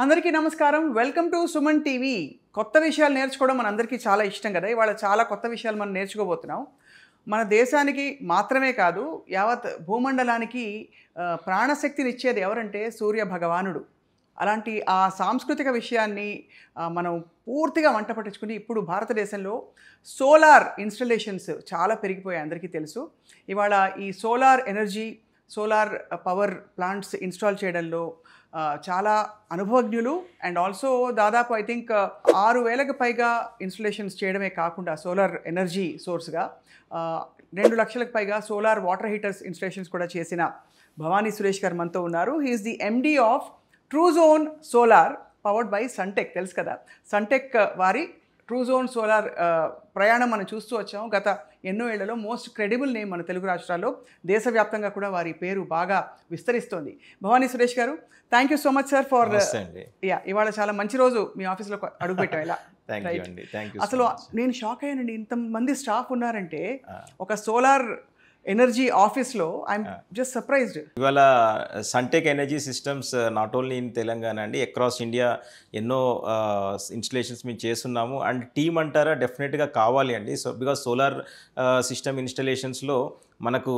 అందరికీ నమస్కారం. Welcome to Suman TV. కొత్త విషయాలు నేర్చుకోవడం మనందరికీ చాలా ఇష్టం కదా. ఇవాళ చాలా కొత్త విషయాలు మనం నేర్చుకోబోతున్నాం. మన దేశానికి మాత్రమే కాదు, యావత్ భూమండలానికి ప్రాణశక్తిని ఇచ్చేది ఎవరంటే సూర్య భగవానుడు. అలాంటి ఆ సాంస్కృతిక విషయాన్ని మనం పూర్తిగా వంట పట్టించుకుని ఇప్పుడు భారతదేశంలో సోలార్ ఇన్స్టలేషన్స్ చాలా పెరిగిపోయాయి, అందరికీ తెలుసు. ఇవాళ ఈ solar energy, solar power plants install చేయడంలో చాలా అనుభవజ్ఞులు అండ్ ఆల్సో దాదాపు ఐ థింక్ 6,000కు పైగా ఇన్స్టలేషన్స్ చేయడమే కాకుండా సోలార్ ఎనర్జీ సోర్స్గా 2 లక్షలకు పైగా సోలార్ వాటర్ హీటర్స్ ఇన్స్టలేషన్స్ కూడా చేసిన భవానీ సురేష్ గారు మనతో ఉన్నారు. He is the MD of Truzon solar powered by Suntek. తెలుసు కదా, సన్టెక్ వారి ట్రూజోన్ సోలార్ ప్రయాణం మనం చూస్తూ వచ్చాము గత ఎన్నో ఏళ్లలో. మోస్ట్ క్రెడిబుల్ నేమ్ మన తెలుగు రాష్ట్రాల్లో, దేశవ్యాప్తంగా కూడా వారి పేరు బాగా విస్తరిస్తోంది. భవానీ సురేష్ గారు, thank you so much sir for ఇవాళ చాలా మంచి రోజు మీ ఆఫీస్లో అడుగుపెట్టాం. ఇలా అసలు నేను షాక్ అయ్యానండి, ఇంతమంది స్టాఫ్ ఉన్నారంటే ఒక సోలార్ ఎనర్జీ ఆఫీస్లో. I'm just surprised. ఇవాళ Suntek Energy Systems not only in Telangana అండి, అక్రాస్ ఇండియా ఎన్నో ఇన్స్టలేషన్స్ మేము చేస్తున్నాము. అండ్ టీమ్ అంటారా డెఫినెట్గా కావాలి అండి. సో బికాస్ సోలార్ సిస్టమ్ ఇన్స్టలేషన్స్లో మనకు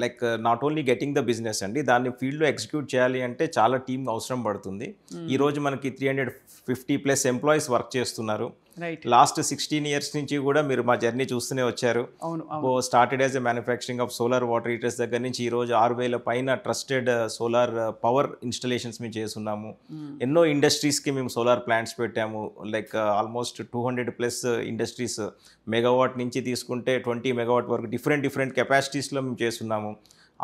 like not only getting the business అండి, దాన్ని ఫీల్డ్లో ఎగ్జిక్యూట్ చేయాలి అంటే చాలా టీం అవసరం పడుతుంది. ఈరోజు మనకి 350+ ఎంప్లాయీస్ వర్క్ చేస్తున్నారు. లాస్ట్ 16 years నుంచి కూడా మీరు మా జర్నీ చూస్తూనే వచ్చారు. Started as a manufacturing of solar water heaters దగ్గర నుంచి ఈరోజు 6,000 పైన ట్రస్టెడ్ సోలార్ పవర్ ఇన్స్టలేషన్స్ మేము చేస్తున్నాము. ఎన్నో ఇండస్ట్రీస్కి మేము సోలార్ ప్లాంట్స్ పెట్టాము. లైక్ ఆల్మోస్ట్ 200+ ఇండస్ట్రీస్, మెగావాట్ నుంచి తీసుకుంటే 20 మెగావాట్ వరకు డిఫరెంట్ కెపాసిటీస్లో మేము చేస్తున్నాము.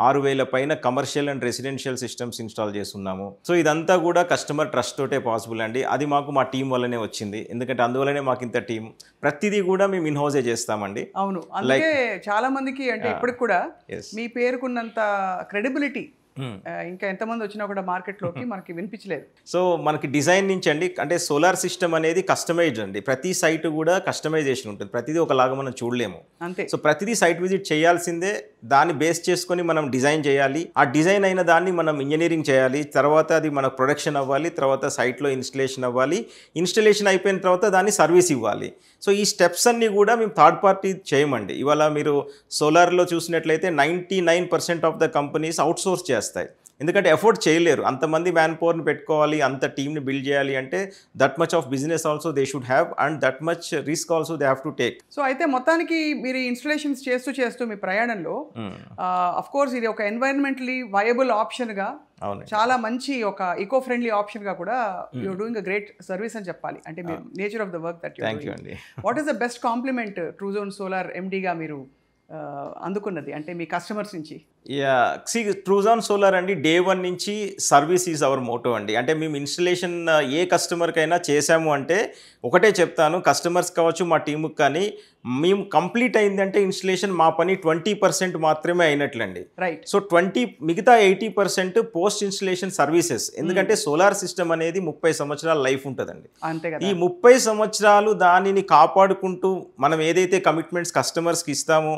6,000 పైన commercial and residential systems install చేస్తున్నాము. సో ఇదంతా కూడా కస్టమర్ ట్రస్ట్ తోటే పాసిబుల్ అండి. అది మాకు మా టీం వల్లనే వచ్చింది, ఎందుకంటే అందువల్లనే మాకు ఇంత టీం. ప్రతిదీ కూడా మేము ఇన్ హౌసే చేస్తామండి. అవును, అందుకే చాలా మందికి అంటే ఇప్పటికి కూడా మీ పేరుకున్నంత క్రెడిబిలిటీ ఇంకా ఎంతమంది వచ్చినా కూడా మార్కెట్లోకి మనకి వినిపించలేదు. సో మనకి డిజైన్ నుంచి అండి, అంటే సోలార్ సిస్టమ్ అనేది కస్టమైజ్డ్ అండి. ప్రతి సైట్ కూడా కస్టమైజేషన్ ఉంటుంది, ప్రతిదీ ఒకలాగా మనం చూడలేము అంతే. సో ప్రతిదీ సైట్ విజిట్ చేయాల్సిందే, దాన్ని బేస్ చేసుకొని మనం డిజైన్ చేయాలి. ఆ డిజైన్ అయిన దాన్ని మనం ఇంజనీరింగ్ చేయాలి, తర్వాత అది మనకు ప్రొడక్షన్ అవ్వాలి, తర్వాత సైట్లో ఇన్స్టలేషన్ అవ్వాలి, ఇన్స్టలేషన్ అయిపోయిన తర్వాత దాన్ని సర్వీస్ ఇవ్వాలి. సో ఈ స్టెప్స్ అన్నీ కూడా మేము థర్డ్ పార్టీ చేయమండి. ఇవాళ మీరు సోలార్లో చూసినట్లయితే 99% ఆఫ్ ద కంపెనీస్ అవుట్సోర్స్ చేస్తాయి, ఎందుకంటే ఎఫోర్డ్ చేయలేరు. అంతమంది మ్యాన్ పవర్ని పెట్టుకోవాలి, అంత టీమ్ని బిల్డ్ చేయాలి అంటే that much of business also they should have and that much risk also they have to take. So అయితే మొత్తానికి మీరు ఇన్స్టలేషన్స్ చేస్తూ మీ ప్రయాణంలో అఫ్ కోర్స్ ఇది ఒక ఎన్వైరన్మెంటలీ వయబుల్ ఆప్షన్గా, చాలా మంచి ఒక ఈకో ఫ్రెండ్లీ ఆప్షన్గా కూడా you're doing a great service అని చెప్పాలి. అంటే మీరు nature of the work that thank you అండి. What is the best compliment Truzon solar ఎండీగా మీరు అందుకున్నది అంటే మీ కస్టమర్స్ నుంచి? ట్రూజోన్ సోలార్ అండి, డే 1 నుంచి సర్వీస్ ఈజ్ అవర్ మోటో అండి. అంటే మేము ఇన్స్టలేషన్ ఏ కస్టమర్కైనా చేసాము అంటే ఒకటే చెప్తాను, కస్టమర్స్ కావచ్చు మా టీముకి కానీ, మేము కంప్లీట్ అయిందంటే ఇన్స్టలేషన్ మా పని 20% మాత్రమే అయినట్లండి. రైట్. సో మిగతా 80% పోస్ట్ ఇన్స్టలేషన్ సర్వీసెస్. ఎందుకంటే సోలార్ సిస్టమ్ అనేది 30 సంవత్సరాల లైఫ్ ఉంటుందండి. ఈ 30 సంవత్సరాలు దానిని కాపాడుకుంటూ మనం ఏదైతే కమిట్మెంట్స్ కస్టమర్స్కి ఇస్తామో,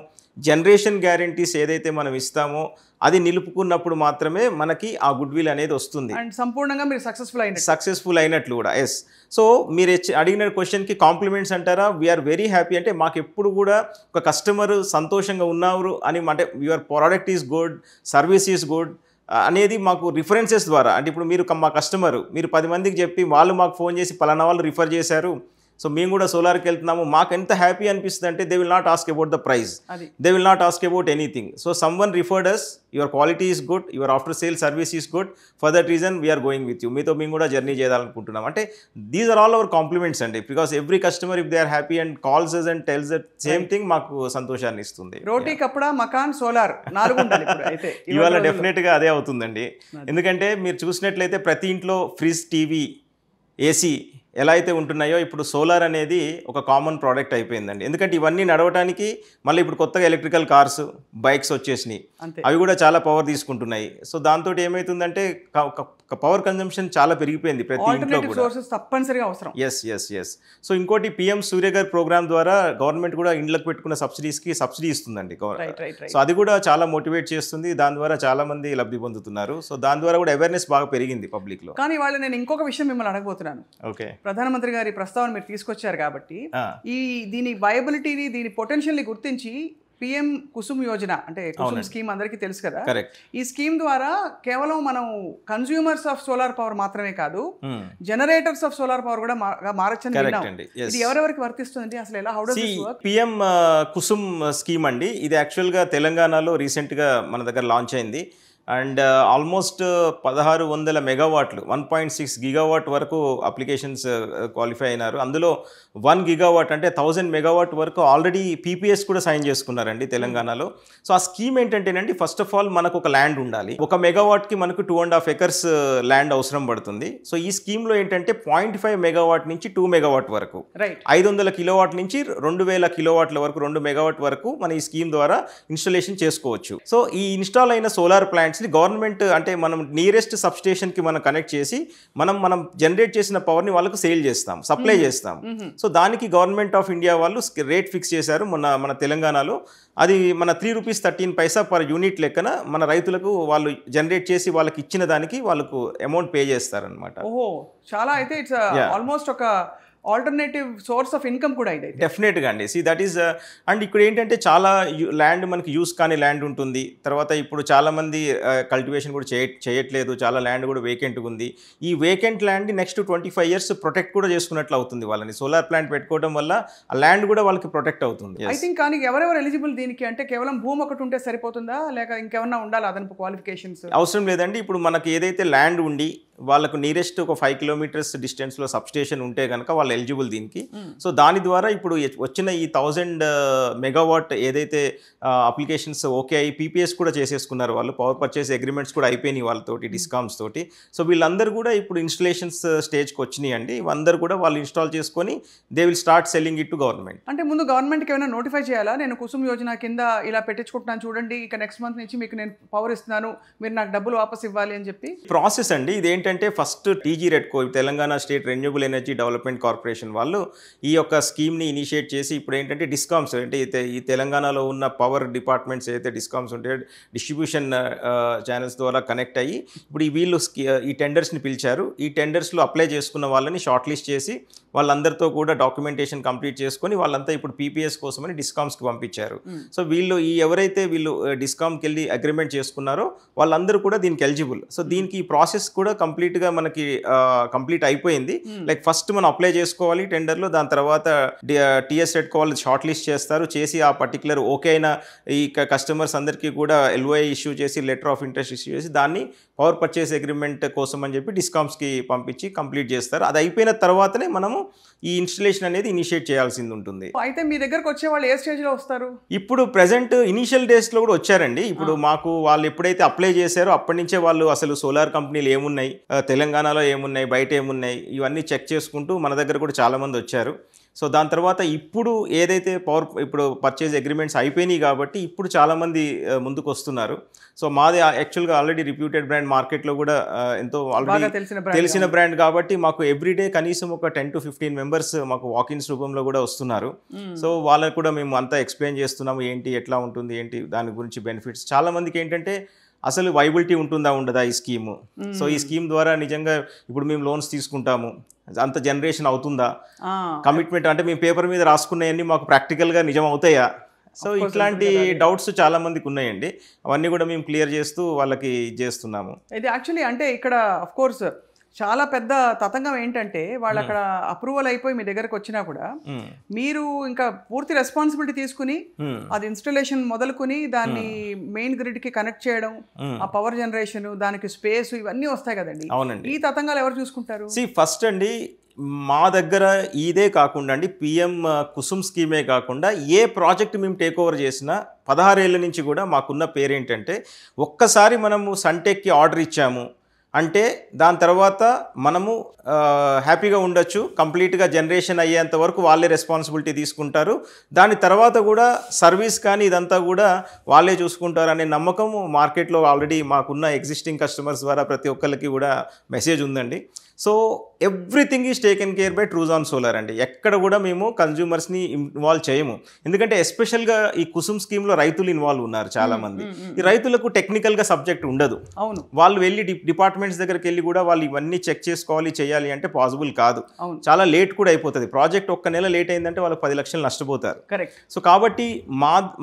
జనరేషన్ గ్యారంటీస్ ఏదైతే మనం ఇస్తామో అది నిలుపుకున్నప్పుడు మాత్రమే మనకి ఆ గుడ్ విల్ అనేది వస్తుంది. అండ్ సంపూర్ణంగా మీరు సక్సెస్ఫుల్ అయినట్లు కూడా. ఎస్. సో మీరు అడిగిన క్వశ్చన్కి కాంప్లిమెంట్స్ అంటారా, వీఆర్ వెరీ హ్యాపీ. అంటే మాకు ఎప్పుడు కూడా ఒక కస్టమర్ సంతోషంగా ఉన్నారు అని, అంటే your product is good, service is good అనేది మాకు రిఫరెన్సెస్ ద్వారా. అంటే ఇప్పుడు మీరు మా కస్టమర్, మీరు 10 మందికి చెప్పి వాళ్ళు మాకు ఫోన్ చేసి పలానా వాళ్ళు రిఫర్ చేశారు, సో మేము కూడా సోలార్కి వెళ్తున్నాము, మాకు ఎంత హ్యాపీ అనిపిస్తుంది అంటే they will not ask about the price, they will not ask about anything. So someone referred us, your quality is good, your after sale service is good, for that reason we're going with you, మీతో మేము కూడా journey చేయాలనుకుంటున్నాం. అంటే these are all our compliments అండి, because every customer if they are happy and calls us and tells that same thing మాకు సంతోషాన్ని ఇస్తుంది. రోటీ కపడా మకాన్ solar 4 అయితే ఇవాళ డెఫినెట్గా అదే అవుతుందండి. ఎందుకంటే మీరు చూసినట్లయితే ప్రతి ఇంట్లో ఫ్రిడ్జ్, టీవీ, ఏసీ ఎలా అయితే ఉంటున్నాయో ఇప్పుడు సోలార్ అనేది ఒక కామన్ ప్రోడక్ట్ అయిపోయిందండి. ఎందుకంటే ఇవన్నీ నడవడానికి మళ్ళీ ఇప్పుడు కొత్తగా ఎలక్ట్రికల్ కార్స్, బైక్స్ వచ్చేసినాయి. అవి కూడా చాలా పవర్ తీసుకుంటున్నాయి. సో దాంతో ఏమవుతుందంటే పవర్ కన్జంప్షన్ చాలా పెరిగిపోయింది ప్రతి ఇంట్లో కూడా. తప్పనిసరిగా అవసరం. ఎస్. సో ఇంకోటి పిఎం సూర్యఘర్ ప్రోగ్రామ్ ద్వారా గవర్నమెంట్ కూడా ఇండ్లకు పెట్టుకున్న సబ్సిడీస్కి సబ్సిడీ ఇస్తుందండి. సో అది కూడా చాలా మోటివేట్ చేస్తుంది. దాని ద్వారా చాలా మంది లబ్ధి పొందుతున్నారు. సో దాని ద్వారా కూడా అవేర్నెస్ బాగా పెరిగింది పబ్లిక్ లో. కానీ వాళ్ళు నేను ఇంకొక విషయం మిమ్మల్ని అడగబోతున్నాను. ఓకే, ప్రధానమంత్రి గారి ప్రస్తావన మీరు తీసుకొచ్చారు కాబట్టి దీని వయబిలిటీని, దీని పొటెన్షియల్ని గుర్తించి పిఎం కుసుమ్ యోజన అంటే కుసుమ్ స్కీమ్ అందరికీ తెలుసు కదా. ఈ స్కీమ్ ద్వారా కేవలం మనం కన్స్యూమర్స్ ఆఫ్ సోలార్ పవర్ మాత్రమే కాదు, జనరేటర్స్ ఆఫ్ సోలార్ పవర్ కూడా మారచ్చని విన్నాం. ఇది ఎవరెవరికి వర్తిస్తుంది అసలు, ఎలా, how does this work? PM Kusum scheme అండి, ఇది యాక్చువల్గా తెలంగాణలో రీసెంట్గా మన దగ్గర లాంచ్ అయింది. అండ్ ఆల్మోస్ట్ 1600 మెగావాట్లు 1.6 గిగావాట్ వరకు అప్లికేషన్స్ క్వాలిఫై అయినారు. అందులో 1 గిగావాట్ అంటే 1000 మెగావాట్ వరకు ఆల్రెడీ పీపీఎస్ కూడా సైన్ చేసుకున్నారండి తెలంగాణలో. సో ఆ స్కీమ్ ఏంటంటేనండి, ఫస్ట్ ఆఫ్ ఆల్ మనకు ఒక ల్యాండ్ ఉండాలి. 1 మెగావాట్కి మనకు 2.5 acres ల్యాండ్ అవసరం పడుతుంది. సో ఈ స్కీమ్లో ఏంటంటే 0.5 మెగావాట్ నుంచి 2 మెగావాట్ వరకు, 500 కిలోవాట్ నుంచి 2000 కిలోవాట్ల వరకు, 2 మెగావాట్ వరకు మన ఈ స్కీమ్ ద్వారా ఇన్స్టాలేషన్ చేసుకోవచ్చు. సో ఈ ఇన్స్టాల్ అయిన సోలార్ ప్లాంట్స్ గవర్నమెంట్ అంటే మనం నియరెస్ట్ సబ్ స్టేషన్ కి మనం కనెక్ట్ చేసి మనం జనరేట్ చేసిన పవర్ ని వాళ్ళకు సేల్ చేస్తాం, సప్లై చేస్తాం. సో దానికి గవర్నమెంట్ ఆఫ్ ఇండియా వాళ్ళు రేట్ ఫిక్స్ చేశారు మన తెలంగాణలో. అది మన 3 రూపీస్ 13 పైసా పర్ యూనిట్ లెక్కన మన రైతులకు వాళ్ళు జనరేట్ చేసి వాళ్ళకి ఇచ్చిన దానికి వాళ్ళకు అమౌంట్ పే చేస్తారనమాట. ఓహో, చాలా అయితే ఇట్స్ ఆల్మోస్ట్ ఒక ఆల్టర్నేటివ్ సోర్స్ ఆఫ్ ఇన్కమ్ కూడా ఇది డెఫినెట్గా అండి. సి దట్ ఈస్ అండ్ ఇక్కడ ఏంటంటే చాలా ల్యాండ్ మనకి యూస్ కాని ల్యాండ్ ఉంటుంది. తర్వాత ఇప్పుడు చాలామంది కల్టివేషన్ కూడా చేయట్లేదు, చాలా ల్యాండ్ కూడా వేకెంట్గా ఉంది. ఈ vacant land next 25 years protect కూడా చేసుకున్నట్లు అవుతుంది వాళ్ళని. సోలార్ ప్లాంట్ పెట్టుకోవడం వల్ల ఆ ల్యాండ్ కూడా వాళ్ళకి ప్రొటెక్ట్ అవుతుంది. ఐ థింక్ కానీ ఎవరెవరు ఎలిజిబుల్ దీనికి అంటే కేవలం భూమి ఒకటి ఉంటే సరిపోతుందా, లేక ఇంకేమన్నా ఉండాలి అదనపు క్వాలిఫికేషన్స్? అవసరం లేదండి. ఇప్పుడు మనకి ఏదైతే ల్యాండ్ ఉండి వాళ్ళకు నియరెస్ట్ ఒక 5 kilometers డిస్టెన్స్లో సబ్స్టేషన్ ఉంటే కనుక వాళ్ళు ఎలిజిబుల్ దీనికి. సో దాని ద్వారా ఇప్పుడు వచ్చిన ఈ 1000 మెగావాట్ ఏదైతే అప్లికేషన్స్ ఓకే అయ్యి పీపీఎస్ కూడా చేసేసుకున్నారు వాళ్ళు, పవర్ పర్చేస్ అగ్రిమెంట్స్ కూడా అయిపోయినాయి వాళ్ళతోటి, డిస్కామ్స్ తోటి. సో వీళ్ళందరూ కూడా ఇప్పుడు ఇన్స్టలేషన్స్ స్టేజ్కి వచ్చినాయి అండి. అందరూ కూడా వాళ్ళు ఇన్స్టాల్ చేసుకొని they will start selling it to government. అంటే ముందు గవర్నమెంట్కి ఏమైనా నోటిఫై చేయాలా, నేను కుసుమ్ యోజన కింద ఇలా పెట్టించుకుంటున్నాను చూడండి, ఇక నెక్స్ట్ మంత్ నుంచి మీకు నేను పవర్ ఇస్తున్నాను, మీరు నాకు డబ్బులు వాపస్ ఇవ్వాలి అని చెప్పి ప్రాసెస్ అండి. ఇదేంటంటే first TG REDCO, Telangana state renewable energy development corporation వాళ్ళు ఈ యొక్క స్కీమ్ని ఇనిషియేట్ చేసి ఇప్పుడు ఏంటంటే డిస్కామ్స్ అంటే ఈ తెలంగాణలో ఉన్న పవర్ డిపార్ట్మెంట్స్ ఏదైతే డిస్కామ్స్ ఉంటాయో డిస్ట్రిబ్యూషన్ ఛానల్స్ ద్వారా కనెక్ట్ అయ్యి ఇప్పుడు వీళ్ళు ఈ టెండర్స్ని పిలిచారు. ఈ టెండర్స్లో అప్లై చేసుకున్న వాళ్ళని షార్ట్ లిస్ట్ చేసి వాళ్ళందరితో కూడా డాక్యుమెంటేషన్ కంప్లీట్ చేసుకొని వాళ్ళంతా ఇప్పుడు పీపీఎస్ కోసమని డిస్కామ్స్కి పంపించారు. సో వీళ్ళు ఎవరైతే వీళ్ళు డిస్కామ్కి వెళ్ళి అగ్రిమెంట్ చేసుకున్నారో వాళ్ళందరూ కూడా దీనికి ఎలిజిబుల్. సో దీనికి ఈ ప్రాసెస్ కూడా కంప్లీట్గా మనకి కంప్లీట్ అయిపోయింది. లైక్ ఫస్ట్ మనం అప్లై చేసుకోవాలి టెండర్లో, దాని తర్వాత టీఎస్ రెడ్కో వాళ్ళు షార్ట్ లిస్ట్ చేస్తారు, చేసి ఆ పర్టికులర్ ఓకే అయిన ఈ కస్టమర్స్ అందరికీ కూడా ఎల్ఓఐ ఇష్యూ చేసి లెటర్ ఆఫ్ ఇంట్రెస్ట్ ఇష్యూ చేసి దాన్ని పవర్ పర్చేస్ అగ్రిమెంట్ కోసం అని చెప్పి డిస్కామ్స్కి పంపించి కంప్లీట్ చేస్తారు. అది అయిపోయిన తర్వాతనే మనము ఈ ఇన్స్టలేషన్ అనేది ఇనిషియేట్ చేయాల్సింది ఉంటుంది. అయితే మీ దగ్గరకు వచ్చే వాళ్ళు ఏ స్టేజ్లో వస్తారు? ఇప్పుడు ప్రెసెంట్ ఇనిషియల్ డేస్లో కూడా వచ్చారండి. ఇప్పుడు మాకు వాళ్ళు ఎప్పుడైతే అప్లై చేశారో అప్పటి నుంచే వాళ్ళు అసలు సోలార్ కంపెనీలు ఏమున్నాయి, తెలంగాణలో ఏమున్నాయి, బయట ఏమున్నాయి, ఇవన్నీ చెక్ చేసుకుంటూ మన దగ్గర కూడా చాలామంది వచ్చారు. సో దాని తర్వాత ఇప్పుడు ఏదైతే ఇప్పుడు పర్చేజ్ అగ్రిమెంట్స్ అయిపోయినాయి కాబట్టి ఇప్పుడు చాలామంది ముందుకు వస్తున్నారు. సో మాది యాక్చువల్గా ఆల్రెడీ రిప్యూటెడ్ బ్రాండ్, మార్కెట్లో కూడా ఎంతో ఆల్రెడీ తెలిసిన బ్రాండ్ కాబట్టి మాకు ఎవ్రీడే కనీసం ఒక 10 to 15 members మాకు వాకిన్స్ రూపంలో కూడా వస్తున్నారు. సో వాళ్ళకు కూడా మేము అంతా ఎక్స్ప్లెయిన్ చేస్తున్నాము, ఏంటి ఎట్లా ఉంటుంది, ఏంటి దాని గురించి బెనిఫిట్స్. చాలామందికి ఏంటంటే అసలు వైబిలిటీ ఉంటుందా ఉండదా ఈ స్కీము. సో ఈ స్కీమ్ ద్వారా నిజంగా ఇప్పుడు మేము లోన్స్ తీసుకుంటాము, అంత జనరేషన్ అవుతుందా, కమిట్మెంట్ అంటే మేము పేపర్ మీద రాసుకున్నాయన్నీ మాకు ప్రాక్టికల్గా నిజం అవుతాయా. సో ఇట్లాంటి డౌట్స్ చాలా మందికి ఉన్నాయండి. అవన్నీ కూడా మేము క్లియర్ చేస్తూ వాళ్ళకి చేస్తున్నాము. ఇది యాక్చువల్లీ అంటే ఇక్కడ ఆఫ్ కోర్స్ చాలా పెద్ద తతంగం ఏంటంటే వాళ్ళు అక్కడ అప్రూవల్ అయిపోయి మీ దగ్గరకు వచ్చినా కూడా మీరు ఇంకా పూర్తి రెస్పాన్సిబిలిటీ తీసుకుని అది ఇన్స్టాలేషన్ మొదలుకొని దాన్ని మెయిన్ గ్రిడ్ కి కనెక్ట్ చేయడం, ఆ పవర్ జనరేషన్, దానికి స్పేస్, ఇవన్నీ వస్తాయి కదండి. అవునండి. ఈ తతంగాలు ఎవరు చూసుకుంటారు? ఫస్ట్ అండి మా దగ్గర ఇదే కాకుండా అండి పిఎం కుసుమ్ స్కీమే కాకుండా ఏ ప్రాజెక్ట్ మేము టేక్ ఓవర్ చేసినా 16 ఏళ్ళ నుంచి కూడా మాకున్న పేరేంటంటే ఒక్కసారి మనము సన్టెక్కి ఆర్డర్ ఇచ్చాము అంటే దాని తర్వాత మనము హ్యాపీగా ఉండొచ్చు. కంప్లీట్గా జనరేషన్ అయ్యేంత వరకు వాళ్ళే రెస్పాన్సిబిలిటీ తీసుకుంటారు. దాని తర్వాత కూడా సర్వీస్ కానీ ఇదంతా కూడా వాళ్ళే చూసుకుంటారు అనే నమ్మకం మార్కెట్లో ఆల్రెడీ మాకున్న ఎగ్జిస్టింగ్ కస్టమర్స్ ద్వారా ప్రతి ఒక్కరికి కూడా మెసేజ్ ఉందండి. So everything is taken care bye ట్రూజాన్ solar అండి. ఎక్కడ కూడా మేము కన్జ్యూమర్స్ని ఇన్వాల్వ్ చేయము. ఎందుకంటే ఎస్పెషల్గా ఈ కుసుమ్ స్కీమ్లో రైతులు ఇన్వాల్వ్ ఉన్నారు చాలామంది. ఈ రైతులకు టెక్నికల్గా సబ్జెక్ట్ ఉండదు. అవును, వాళ్ళు వెళ్ళి డిపార్ట్మెంట్స్ దగ్గరికి వెళ్ళి కూడా వాళ్ళు ఇవన్నీ చెక్ చేసుకోవాలి చేయాలి అంటే పాసిబుల్ కాదు. చాలా లేట్ కూడా అయిపోతుంది. ప్రాజెక్ట్ ఒక్క నెల లేట్ అయిందంటే వాళ్ళకి 10 లక్షలు నష్టపోతారు. కరెక్ట్. సో కాబట్టి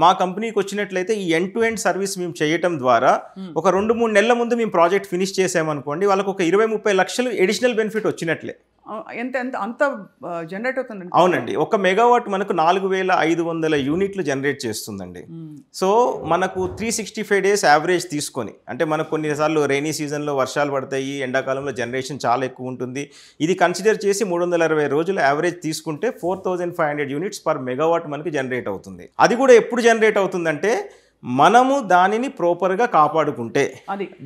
మా కంపెనీకి వచ్చినట్లయితే ఈ ఎండ్ టు ఎండ్ సర్వీస్ మేము చేయటం ద్వారా ఒక 2-3 నెలల ముందు మేము ప్రాజెక్ట్ ఫినిష్ చేసామనుకోండి, వాళ్ళకి ఒక 20-30 లక్షలు ఎడిషనల్ బెనిఫిట్ వచ్చినట్లే. ఎంత ఎంత అంత జనరేట్ అవుతుందండి? అవునండి, 1 మెగావాట్ మనకు 4500 యూనిట్లు జనరేట్ చేస్తుందండి. సో మనకు 365 డేస్ యావరేజ్ తీసుకొని, అంటే మనకు కొన్నిసార్లు రైనీ సీజన్లో వర్షాలు పడతాయి, ఎండాకాలంలో జనరేషన్ చాలా ఎక్కువ ఉంటుంది. ఇది కన్సిడర్ చేసి 360 రోజులు యావరేజ్ తీసుకుంటే 4500 యూనిట్స్ పర్ మెగావాట్ మనకి జనరేట్ అవుతుంది. అది కూడా ఎప్పుడు జనరేట్ అవుతుందంటే మనము దానిని ప్రాపర్గా కాపాడుకుంటే,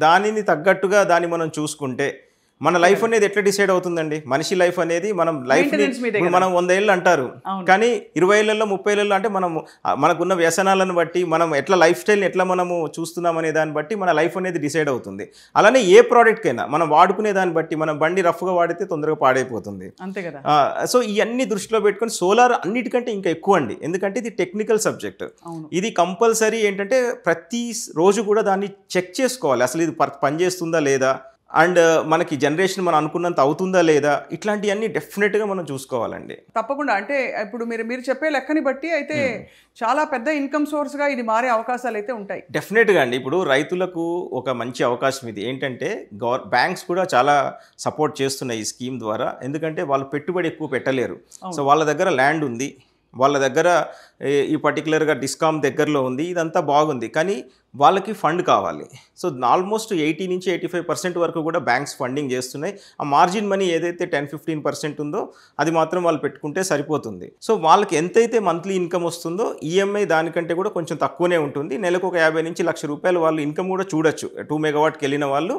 దానిని తగ్గట్టుగా దాన్ని మనం చూసుకుంటే మన లైఫ్ అనేది ఎట్లా డిసైడ్ అవుతుందండి? మనిషి లైఫ్ అనేది మనం మనం 100 ఏళ్ళు అంటారు, కానీ 20 ఏళ్ళలో 30 ఏళ్ళలో అంటే మనకున్న వ్యసనాలను బట్టి మనం ఎట్లా లైఫ్ స్టైల్ని ఎట్లా మనము చూస్తున్నాం అనే దాన్ని బట్టి మన లైఫ్ అనేది డిసైడ్ అవుతుంది. అలానే ఏ ప్రోడక్ట్కైనా మనం వాడుకునే దాన్ని బట్టి, మనం బండి రఫ్గా వాడితే తొందరగా పాడైపోతుంది. అంతే కదా. సో ఇవన్నీ దృష్టిలో పెట్టుకొని సోలార్ అన్నిటికంటే ఇంకా ఎక్కువ అండి, ఎందుకంటే ఇది టెక్నికల్ సబ్జెక్ట్. ఇది కంపల్సరీ ఏంటంటే ప్రతి రోజు కూడా దాన్ని చెక్ చేసుకోవాలి, అసలు ఇది పనిచేస్తుందా లేదా, అండ్ మనకి జనరేషన్ మనం అనుకున్నంత అవుతుందా లేదా, ఇట్లాంటివన్నీ డెఫినెట్గా మనం చూసుకోవాలండి. తప్పకుండా. అంటే ఇప్పుడు మీరు చెప్పే లెక్కని బట్టి అయితే చాలా పెద్ద ఇన్కమ్ సోర్స్గా ఇది మారే అవకాశాలు అయితే ఉంటాయి. డెఫినెట్గా అండి. ఇప్పుడు రైతులకు ఒక మంచి అవకాశం ఇది. ఏంటంటే బ్యాంక్స్ కూడా చాలా సపోర్ట్ చేస్తున్నాయి ఈ స్కీమ్ ద్వారా. ఎందుకంటే వాళ్ళు పెట్టుబడి ఎక్కువ పెట్టలేరు. సో వాళ్ళ దగ్గర ల్యాండ్ ఉంది, వాళ్ళ దగ్గర ఈ పర్టికులర్గా డిస్కామ్ దగ్గరలో ఉంది, ఇదంతా బాగుంది, కానీ వాళ్ళకి ఫండ్ కావాలి. సో ఆల్మోస్ట్ 80-85% వరకు కూడా బ్యాంక్స్ ఫండింగ్ చేస్తున్నాయి. ఆ మార్జిన్ మనీ ఏదైతే 10-15% ఉందో అది మాత్రం వాళ్ళు పెట్టుకుంటే సరిపోతుంది. సో వాళ్ళకి ఎంతైతే మంత్లీ ఇన్కమ్ వస్తుందో ఈఎంఐ దానికంటే కూడా కొంచెం తక్కువనే ఉంటుంది. నెలకు ఒక 50 నుంచి 1,00,000 రూపాయలు వాళ్ళు ఇన్కమ్ కూడా చూడొచ్చు. 2 మెగావాట్కి వెళ్ళిన వాళ్ళు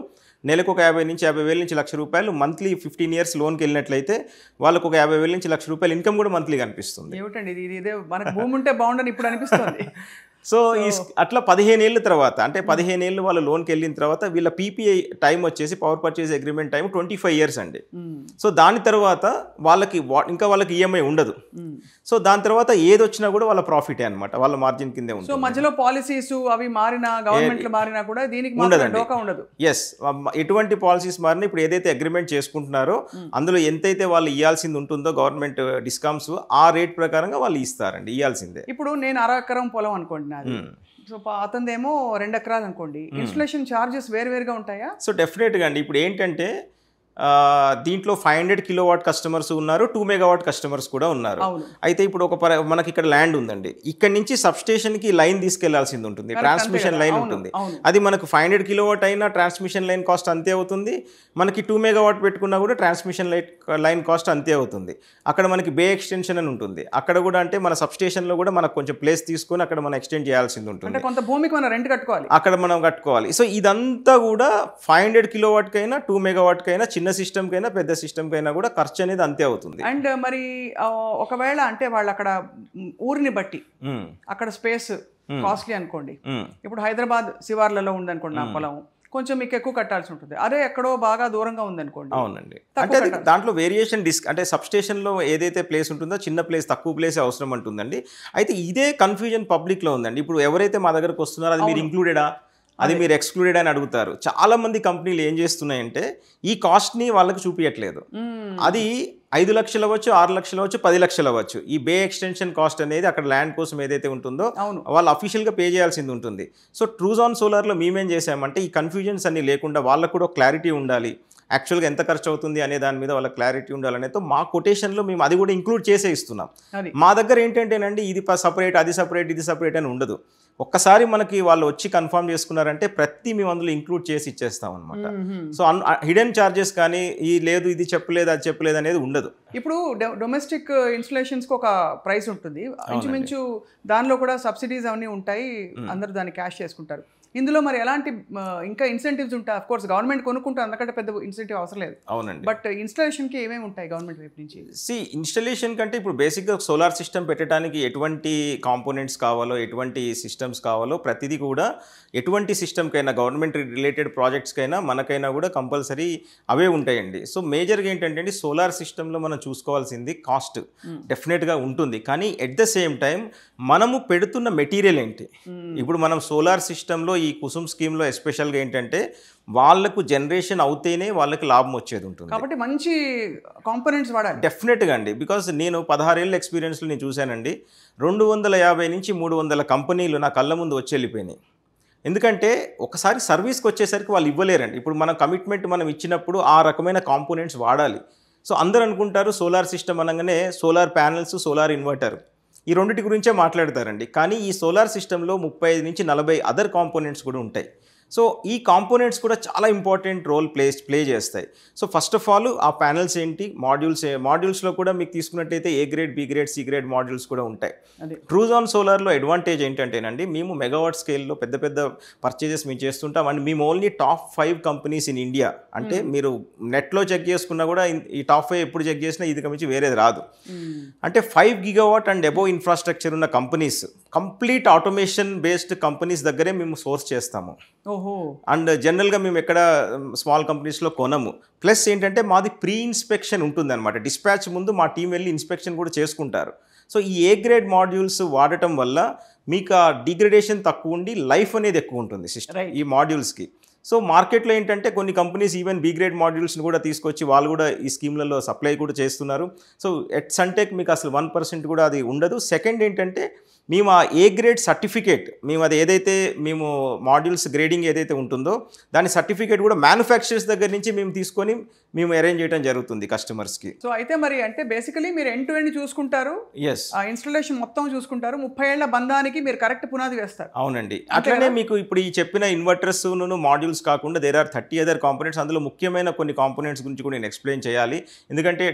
నెలకు ఒక 50,000 నుంచి 50,000 నుంచి 1,00,000 రూపాయలు మంత్లీ 15 ఇయర్స్ లోన్కి వెళ్ళినట్లయితే వాళ్ళకు ఒక 50,000 నుంచి 1,00,000 రూపాయలు ఇన్కమ్ కూడా మంత్లీ కనిపిస్తుంది. ఏమిటండి ఇదే మనకు భూమి ఉంటే బాగుండని ఇప్పుడు అనిపిస్తుంది. సో అట్లా 15 ఏళ్ళ తర్వాత, అంటే 15 ఏళ్ళు వాళ్ళు లోన్కి వెళ్ళిన తర్వాత వీళ్ళ పీపీఐ టైం వచ్చేసి power purchase agreement time 25 years అండి. సో దాని తర్వాత వాళ్ళకి వాళ్ళకి ఈఎంఐ ఉండదు. సో దాని తర్వాత ఏది వచ్చినా కూడా వాళ్ళ ప్రాఫిటే అనమాట, వాళ్ళ మార్జిన్ కిందే ఉంటుంది. సో మధ్యలో పాలసీస్ అవి మారినా, గవర్నమెంట్లు మారినా కూడా దీనికి ఉండదు. ఎస్, ఎటువంటి పాలసీస్ మారినా ఇప్పుడు ఏదైతే అగ్రిమెంట్ చేసుకుంటున్నారో అందులో ఎంతైతే వాళ్ళు ఇవ్వాల్సింది ఉంటుందో గవర్నమెంట్ డిస్కౌంట్స్ ఆ రేట్ ప్రకారంగా వాళ్ళు ఇస్తారండి, ఇవ్వాల్సిందే. ఇప్పుడు నేను 1/2 ఎకరం పొలం అనుకోండి, సో అతనిదేమో 2 ఎకరాలు అనుకోండి, ఇన్స్టలేషన్ ఛార్జెస్ వేరువేరుగా ఉంటాయా? సో డెఫినెట్గా అండి. ఇప్పుడు ఏంటంటే దీంట్లో 500 కిలోవాట్ కస్టమర్స్ ఉన్నారు, 2 మెగావాట్ కస్టమర్స్ కూడా ఉన్నారు. అయితే ఇప్పుడు మనకి ఇక్కడ ల్యాండ్ ఉందండి, ఇక్కడ నుంచి సబ్స్టేషన్కి లైన్ తీసుకెళ్లాల్సింది ఉంటుంది, ట్రాన్స్మిషన్ లైన్ ఉంటుంది. అది మనకు 500 కిలోవాట్ అయినా ట్రాన్స్మిషన్ లైన్ కాస్ట్ అంతే అవుతుంది, మనకి 2 మెగావాట్ పెట్టుకున్నా కూడా ట్రాన్స్మిషన్ లైన్ కాస్ట్ అంతే అవుతుంది. అక్కడ మనకి బే ఎక్స్టెన్షన్ అని ఉంటుంది, అక్కడ కూడా అంటే మన సబ్స్టేషన్లో కూడా మనకు కొంచెం ప్లేస్ తీసుకొని అక్కడ మనం ఎక్స్టెండ్ చేయాల్సింది ఉంటుంది, కొంత భూమికి మనం రెంట్ కట్టుకోవాలి, అక్కడ మనం కట్టుకోవాలి. సో ఇదంతా కూడా 500 కిలోవాట్కైనా 2 మెగావాట్కైనా చిన్న సిస్టమ్ కైనా పెద్ద సిస్టమ్ కైనా కూడా ఖర్చు అనేది అంతే అవుతుంది. అండ్ మరి ఒకవేళ అంటే వాళ్ళు అక్కడ ఊరిని బట్టి అక్కడ స్పేస్ కాస్ట్లీ అనుకోండి, ఇప్పుడు హైదరాబాద్ శివార్లలో ఉందనుకోండి నా పొలం, కొంచెం మీకు ఎక్కువ కట్టాల్సి ఉంటుంది. అదే ఎక్కడో బాగా దూరంగా ఉందనుకోండి. అవునండి, అంటే దాంట్లో వేరియేషన్ అంటే సబ్స్టేషన్లో ఏదైతే ప్లేస్ ఉంటుందో చిన్న ప్లేస్ తక్కువ ప్లేస్ అవసరం ఉంటుందండి. అయితే ఇదే కన్ఫ్యూజన్ పబ్లిక్లో ఉందండి. ఇప్పుడు ఎవరైతే మా దగ్గరకు వస్తున్నారో అది మీరు ఇంక్లూడెడా, అది మీరు ఎక్స్క్లూడెడ్ అని అడుగుతారు. చాలా మంది కంపెనీలు ఏం చేస్తున్నాయంటే ఈ కాస్ట్ని వాళ్ళకి చూపించట్లేదు. అది 5 లక్షలు అవ్వచ్చు, 6 లక్షలు అవ్వచ్చు, 10 లక్షలు అవ్వచ్చు. ఈ బే ఎక్స్టెన్షన్ కాస్ట్ అనేది అక్కడ ల్యాండ్ కోసం ఏదైతే ఉంటుందో వాళ్ళు అఫీషియల్గా పే చేయాల్సింది ఉంటుంది. సో ట్రూజాన్ సోలార్లో మేమేం చేసామంటే ఈ కన్ఫ్యూజన్స్ అన్ని లేకుండా వాళ్ళకు కూడా క్లారిటీ ఉండాలి, యాక్చువల్గా ఎంత ఖర్చు అవుతుంది అనే దాని మీద వాళ్ళకి క్లారిటీ ఉండాలనేతో మా కొటేషన్లో మేము అది కూడా ఇంక్లూడ్ చేసే ఇస్తున్నాం. మా దగ్గర ఏంటంటేనండి ఇది సపరేట్, అది సపరేట్, ఇది సపరేట్ అని ఉండదు. ఒక్కసారి మనకి వాళ్ళు వచ్చి కన్ఫర్మ్ చేసుకున్నారంటే ప్రతి మేము అందులో ఇంక్లూడ్ చేసి ఇచ్చేస్తాం అనమాట. సో హిడెన్ ఛార్జెస్ కానీ ఈ లేదు ఇది చెప్పలేదు అది చెప్పలేదు అనేది ఉండదు. ఇప్పుడు డొమెస్టిక్ ఇన్స్టలేషన్స్కి ఒక ప్రైస్ ఉంటుంది, ఇంచుమించు దానిలో కూడా సబ్సిడీస్ అవన్నీ ఉంటాయి, అందరూ దాన్ని క్యాష్ చేసుకుంటారు. ఇందులో మరి ఎలాంటి ఇంకా ఇన్సెంటివ్స్ ఉంటాయి? ఆఫ్ కోర్స్ గవర్నమెంట్ కొనుక్కుంటే అందుకంటే పెద్ద ఇన్సెంటివ్ అవసరం లేదు. అవునండి. బట్ ఇన్స్టాలేషన్కి ఏమేమి ఉంటాయి గవర్నమెంట్ వైపు నుంచి? ఇన్స్టలేషన్ కంటే ఇప్పుడు బేసిక్గా సోలార్ సిస్టమ్ పెట్టడానికి ఎటువంటి కాంపోనెంట్స్ కావాలో, ఎటువంటి సిస్టమ్స్ కావాలో ప్రతిదీ కూడా ఎటువంటి సిస్టమ్కైనా గవర్నమెంట్ రిలేటెడ్ ప్రాజెక్ట్స్కైనా మనకైనా కూడా కంపల్సరీ అవే ఉంటాయండి. సో మేజర్గా ఏంటంటే అండి, సోలార్ సిస్టంలో మనం చూసుకోవాల్సింది కాస్ట్ డెఫినెట్గా ఉంటుంది. కానీ ఎట్ ద సేమ్ టైం మనము పెడుతున్న మెటీరియల్ ఏంటి? ఇప్పుడు మనం సోలార్ సిస్టంలో ఈ కుసుమ్ స్కీమ్లో ఎస్పెషల్గా ఏంటంటే వాళ్ళకు జనరేషన్ అవుతేనే వాళ్ళకి లాభం వచ్చేది ఉంటుంది. కాబట్టి మంచి కాంపోనెంట్స్ వాడాలి డెఫినెట్గా అండి. బికాస్ నేను 16 ఏళ్ళ ఎక్స్పీరియన్స్లో నేను చూశానండి, 250 నుంచి 300 కంపెనీలు నా కళ్ళ ముందు వచ్చి వెళ్ళిపోయినాయి. ఎందుకంటే ఒకసారి సర్వీస్కి వచ్చేసరికి వాళ్ళు ఇవ్వలేరండి. ఇప్పుడు మన కమిట్మెంట్ మనం ఇచ్చినప్పుడు ఆ రకమైన కాంపోనెంట్స్ వాడాలి. సో అందరూ అనుకుంటారు సోలార్ సిస్టమ్ అనగానే సోలార్ ప్యానెల్స్, సోలార్ ఇన్వర్టర్ ఈ రెండింటి గురించే మాట్లాడతారండి. కానీ ఈ సోలార్ సిస్టంలో 35 నుంచి 40 అదర్ కాంపోనెంట్స్ కూడా ఉంటాయి. సో ఈ కాంపోనెంట్స్ కూడా చాలా ఇంపార్టెంట్ రోల్ ప్లే చేస్తాయి. సో ఫస్ట్ ఆఫ్ ఆల్ ఆ ప్యానెల్స్ ఏంటి, మాడ్యూల్స్లో కూడా మీకు తీసుకున్నట్టయితే A grade, B grade, C grade modules కూడా ఉంటాయి. ట్రూజాన్ సోలార్లో అడ్వాంటేజ్ ఏంటంటేనండి, మేము మెగావాట్ స్కేల్లో పెద్ద పెద్ద పర్చేజెస్ మేము చేస్తుంటాం. అండ్ మేము only top 5 companies in India. అంటే మీరు నెట్లో చెక్ చేసుకున్నా కూడా ఈ టాప్ 5 ఎప్పుడు చెక్ చేసినా ఇది మించి వేరేది రాదు. అంటే 5 గిగావాట్ అండ్ అబోవ్ ఇన్ఫ్రాస్ట్రక్చర్ ఉన్న companies, complete automation based companies దగ్గరే మేము సోర్స్ చేస్తాము. అండ్ జనరల్గా మేము ఎక్కడ స్మాల్ కంపెనీస్లో కొనము. ప్లస్ ఏంటంటే మాది ప్రీ ఇన్స్పెక్షన్ ఉంటుంది అనమాట. డిస్పాచ్ ముందు మా టీం వెళ్ళి ఇన్స్పెక్షన్ కూడా చేసుకుంటారు. సో ఈ ఏ గ్రేడ్ మాడ్యూల్స్ వాడటం వల్ల మీకు ఆ డిగ్రేడేషన్ తక్కువ ఉండి లైఫ్ అనేది ఎక్కువ ఉంటుంది సిస్టమ్ ఈ మాడ్యూల్స్కి. సో మార్కెట్లో ఏంటంటే కొన్ని కంపెనీస్ ఈవెన్ బి గ్రేడ్ మాడ్యూల్స్ని కూడా తీసుకొచ్చి వాళ్ళు కూడా ఈ స్కీమ్లలో సప్లై కూడా చేస్తున్నారు. సో ఎట్ సన్టెక్ మీకు అసలు 1% కూడా అది ఉండదు. సెకండ్ ఏంటంటే మేము ఆ ఏ గ్రేడ్ సర్టిఫికేట్, మేము అది ఏదైతే మేము మాడ్యూల్స్ గ్రేడింగ్ ఏదైతే ఉంటుందో దాని సర్టిఫికేట్ కూడా మ్యానుఫ్యాక్చరర్స్ దగ్గర నుంచి మేము తీసుకొని మేము అరేంజ్ చేయడం జరుగుతుంది కస్టమర్స్కి. సో అయితే మరి అంటే బేసికలీ మీరు ఎండ్ టు ఎండ్ చూసుకుంటారు, ఇన్స్టాలేషన్ మొత్తం చూసుకుంటారు, 30 ఏళ్ల బంధానికి మీరు కరెక్ట్ పునాది వేస్తారు. అవునండి. అట్లనే మీకు ఇప్పుడు ఈ చెప్పిన ఇన్వర్టర్స్ మాడ్యూల్స్ కాకుండా దేర్ ఆర్ 30 అదర్ కాంపోనెంట్స్. అందులో ముఖ్యమైన కొన్ని కాంపోనెంట్స్ గురించి కూడా నేను ఎక్స్ప్లెయిన్ చేయాలి, ఎందుకంటే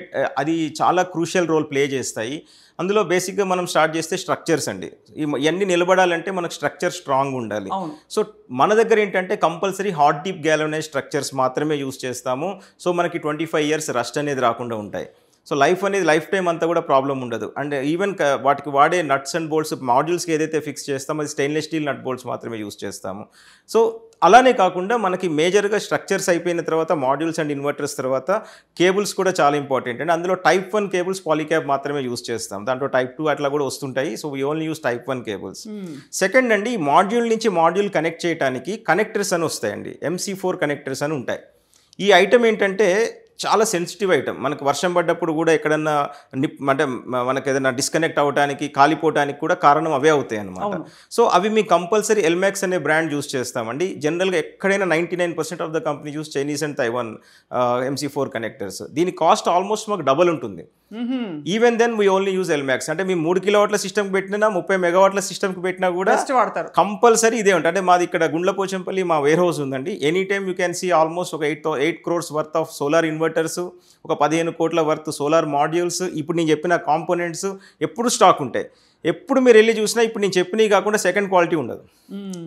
అది చాలా క్రూషియల్ రోల్ ప్లే చేస్తాయి. అందులో బేసిక్గా మనం స్టార్ట్ చేస్తే స్ట్రక్చర్స్ అండి. ఇవన్నీ నిలబడాలంటే మనకు స్ట్రక్చర్ స్ట్రాంగ్ ఉండాలి. సో మన దగ్గర ఏంటంటే compulsory hot deep galvanise structures మాత్రమే యూజ్ చేస్తాము. సో మనకి 25 years రస్ట్ అనేది రాకుండా ఉంటాయి. సో లైఫ్ అనేది లైఫ్ టైం అంతా కూడా ప్రాబ్లం ఉండదు. అండ్ ఈవెన్ వాటికి వాడే నట్స్ అండ్ బోల్ట్స్ మాడ్యూల్స్కి ఏదైతే ఫిక్స్ చేస్తామో అది స్టెయిన్లెస్ స్టీల్ నట్ బోల్ట్స్ మాత్రమే యూజ్ చేస్తాము. సో అలానే కాకుండా మనకి మేజర్గా స్ట్రక్చర్స్ అయిపోయిన తర్వాత మాడ్యూల్స్ అండ్ ఇన్వర్టర్స్ తర్వాత కేబుల్స్ కూడా చాలా ఇంపార్టెంట్ అండి. అందులో టైప్ 1 కేబుల్స్ పాలీక్యాబ్ మాత్రమే యూజ్ చేస్తాం. దాంట్లో టైప్ 2 అట్లా కూడా వస్తుంటాయి. So we only use type 1 cables. Second అండి, మాడ్యూల్ నుంచి మాడ్యూల్ కనెక్ట్ చేయడానికి కనెక్టర్స్ అని వస్తాయండి. MC4 కనెక్టర్స్ అని ఉంటాయి. ఈ ఐటమ్ ఏంటంటే చాలా సెన్సిటివ్ ఐటమ్. మనకు వర్షం పడ్డప్పుడు కూడా ఎక్కడన్నా అంటే మనకు ఏదైనా డిస్కనెక్ట్ అవ్వడానికి, కాలిపోవడానికి కూడా కారణం అవే అవుతాయి అన్నమాట. సో అవి మీ కంపల్సరీ ఎల్మాక్స్ అనే బ్రాండ్ యూస్ చేస్తామండి. జనరల్గా ఎక్కడైనా 99% of the company use Chinese and Taiwan MC4 connectors. దీని కాస్ట్ ఆల్మోస్ట్ మాకు డబల్ ఉంటుంది. Even then we only use Elmex. అంటే మీ 3 కిలోవాట్ల సిస్టమ్కి పెట్టినా 30 మెగావాట్ల సిస్టమ్కి పెట్టినా కూడా కంపల్సరీ ఇదే ఉంటుంది. అంటే మాది ఇక్కడ గుండ్లపోచంపల్లి మా వేర్ హౌస్ ఉందండి. Any time you can see almost ఒక 8 crores worth of solar inverters, ఒక 15 కోట్ల వర్త్ సోలార్ మాడ్యూల్స్, ఇప్పుడు నేను చెప్పిన కాంపోనెంట్స్ ఎప్పుడు స్టాక్ ఉంటాయి. ఎప్పుడు మీరు వెళ్ళి చూసినా ఇప్పుడు నేను చెప్పినవి కాకుండా సెకండ్ క్వాలిటీ ఉండదు,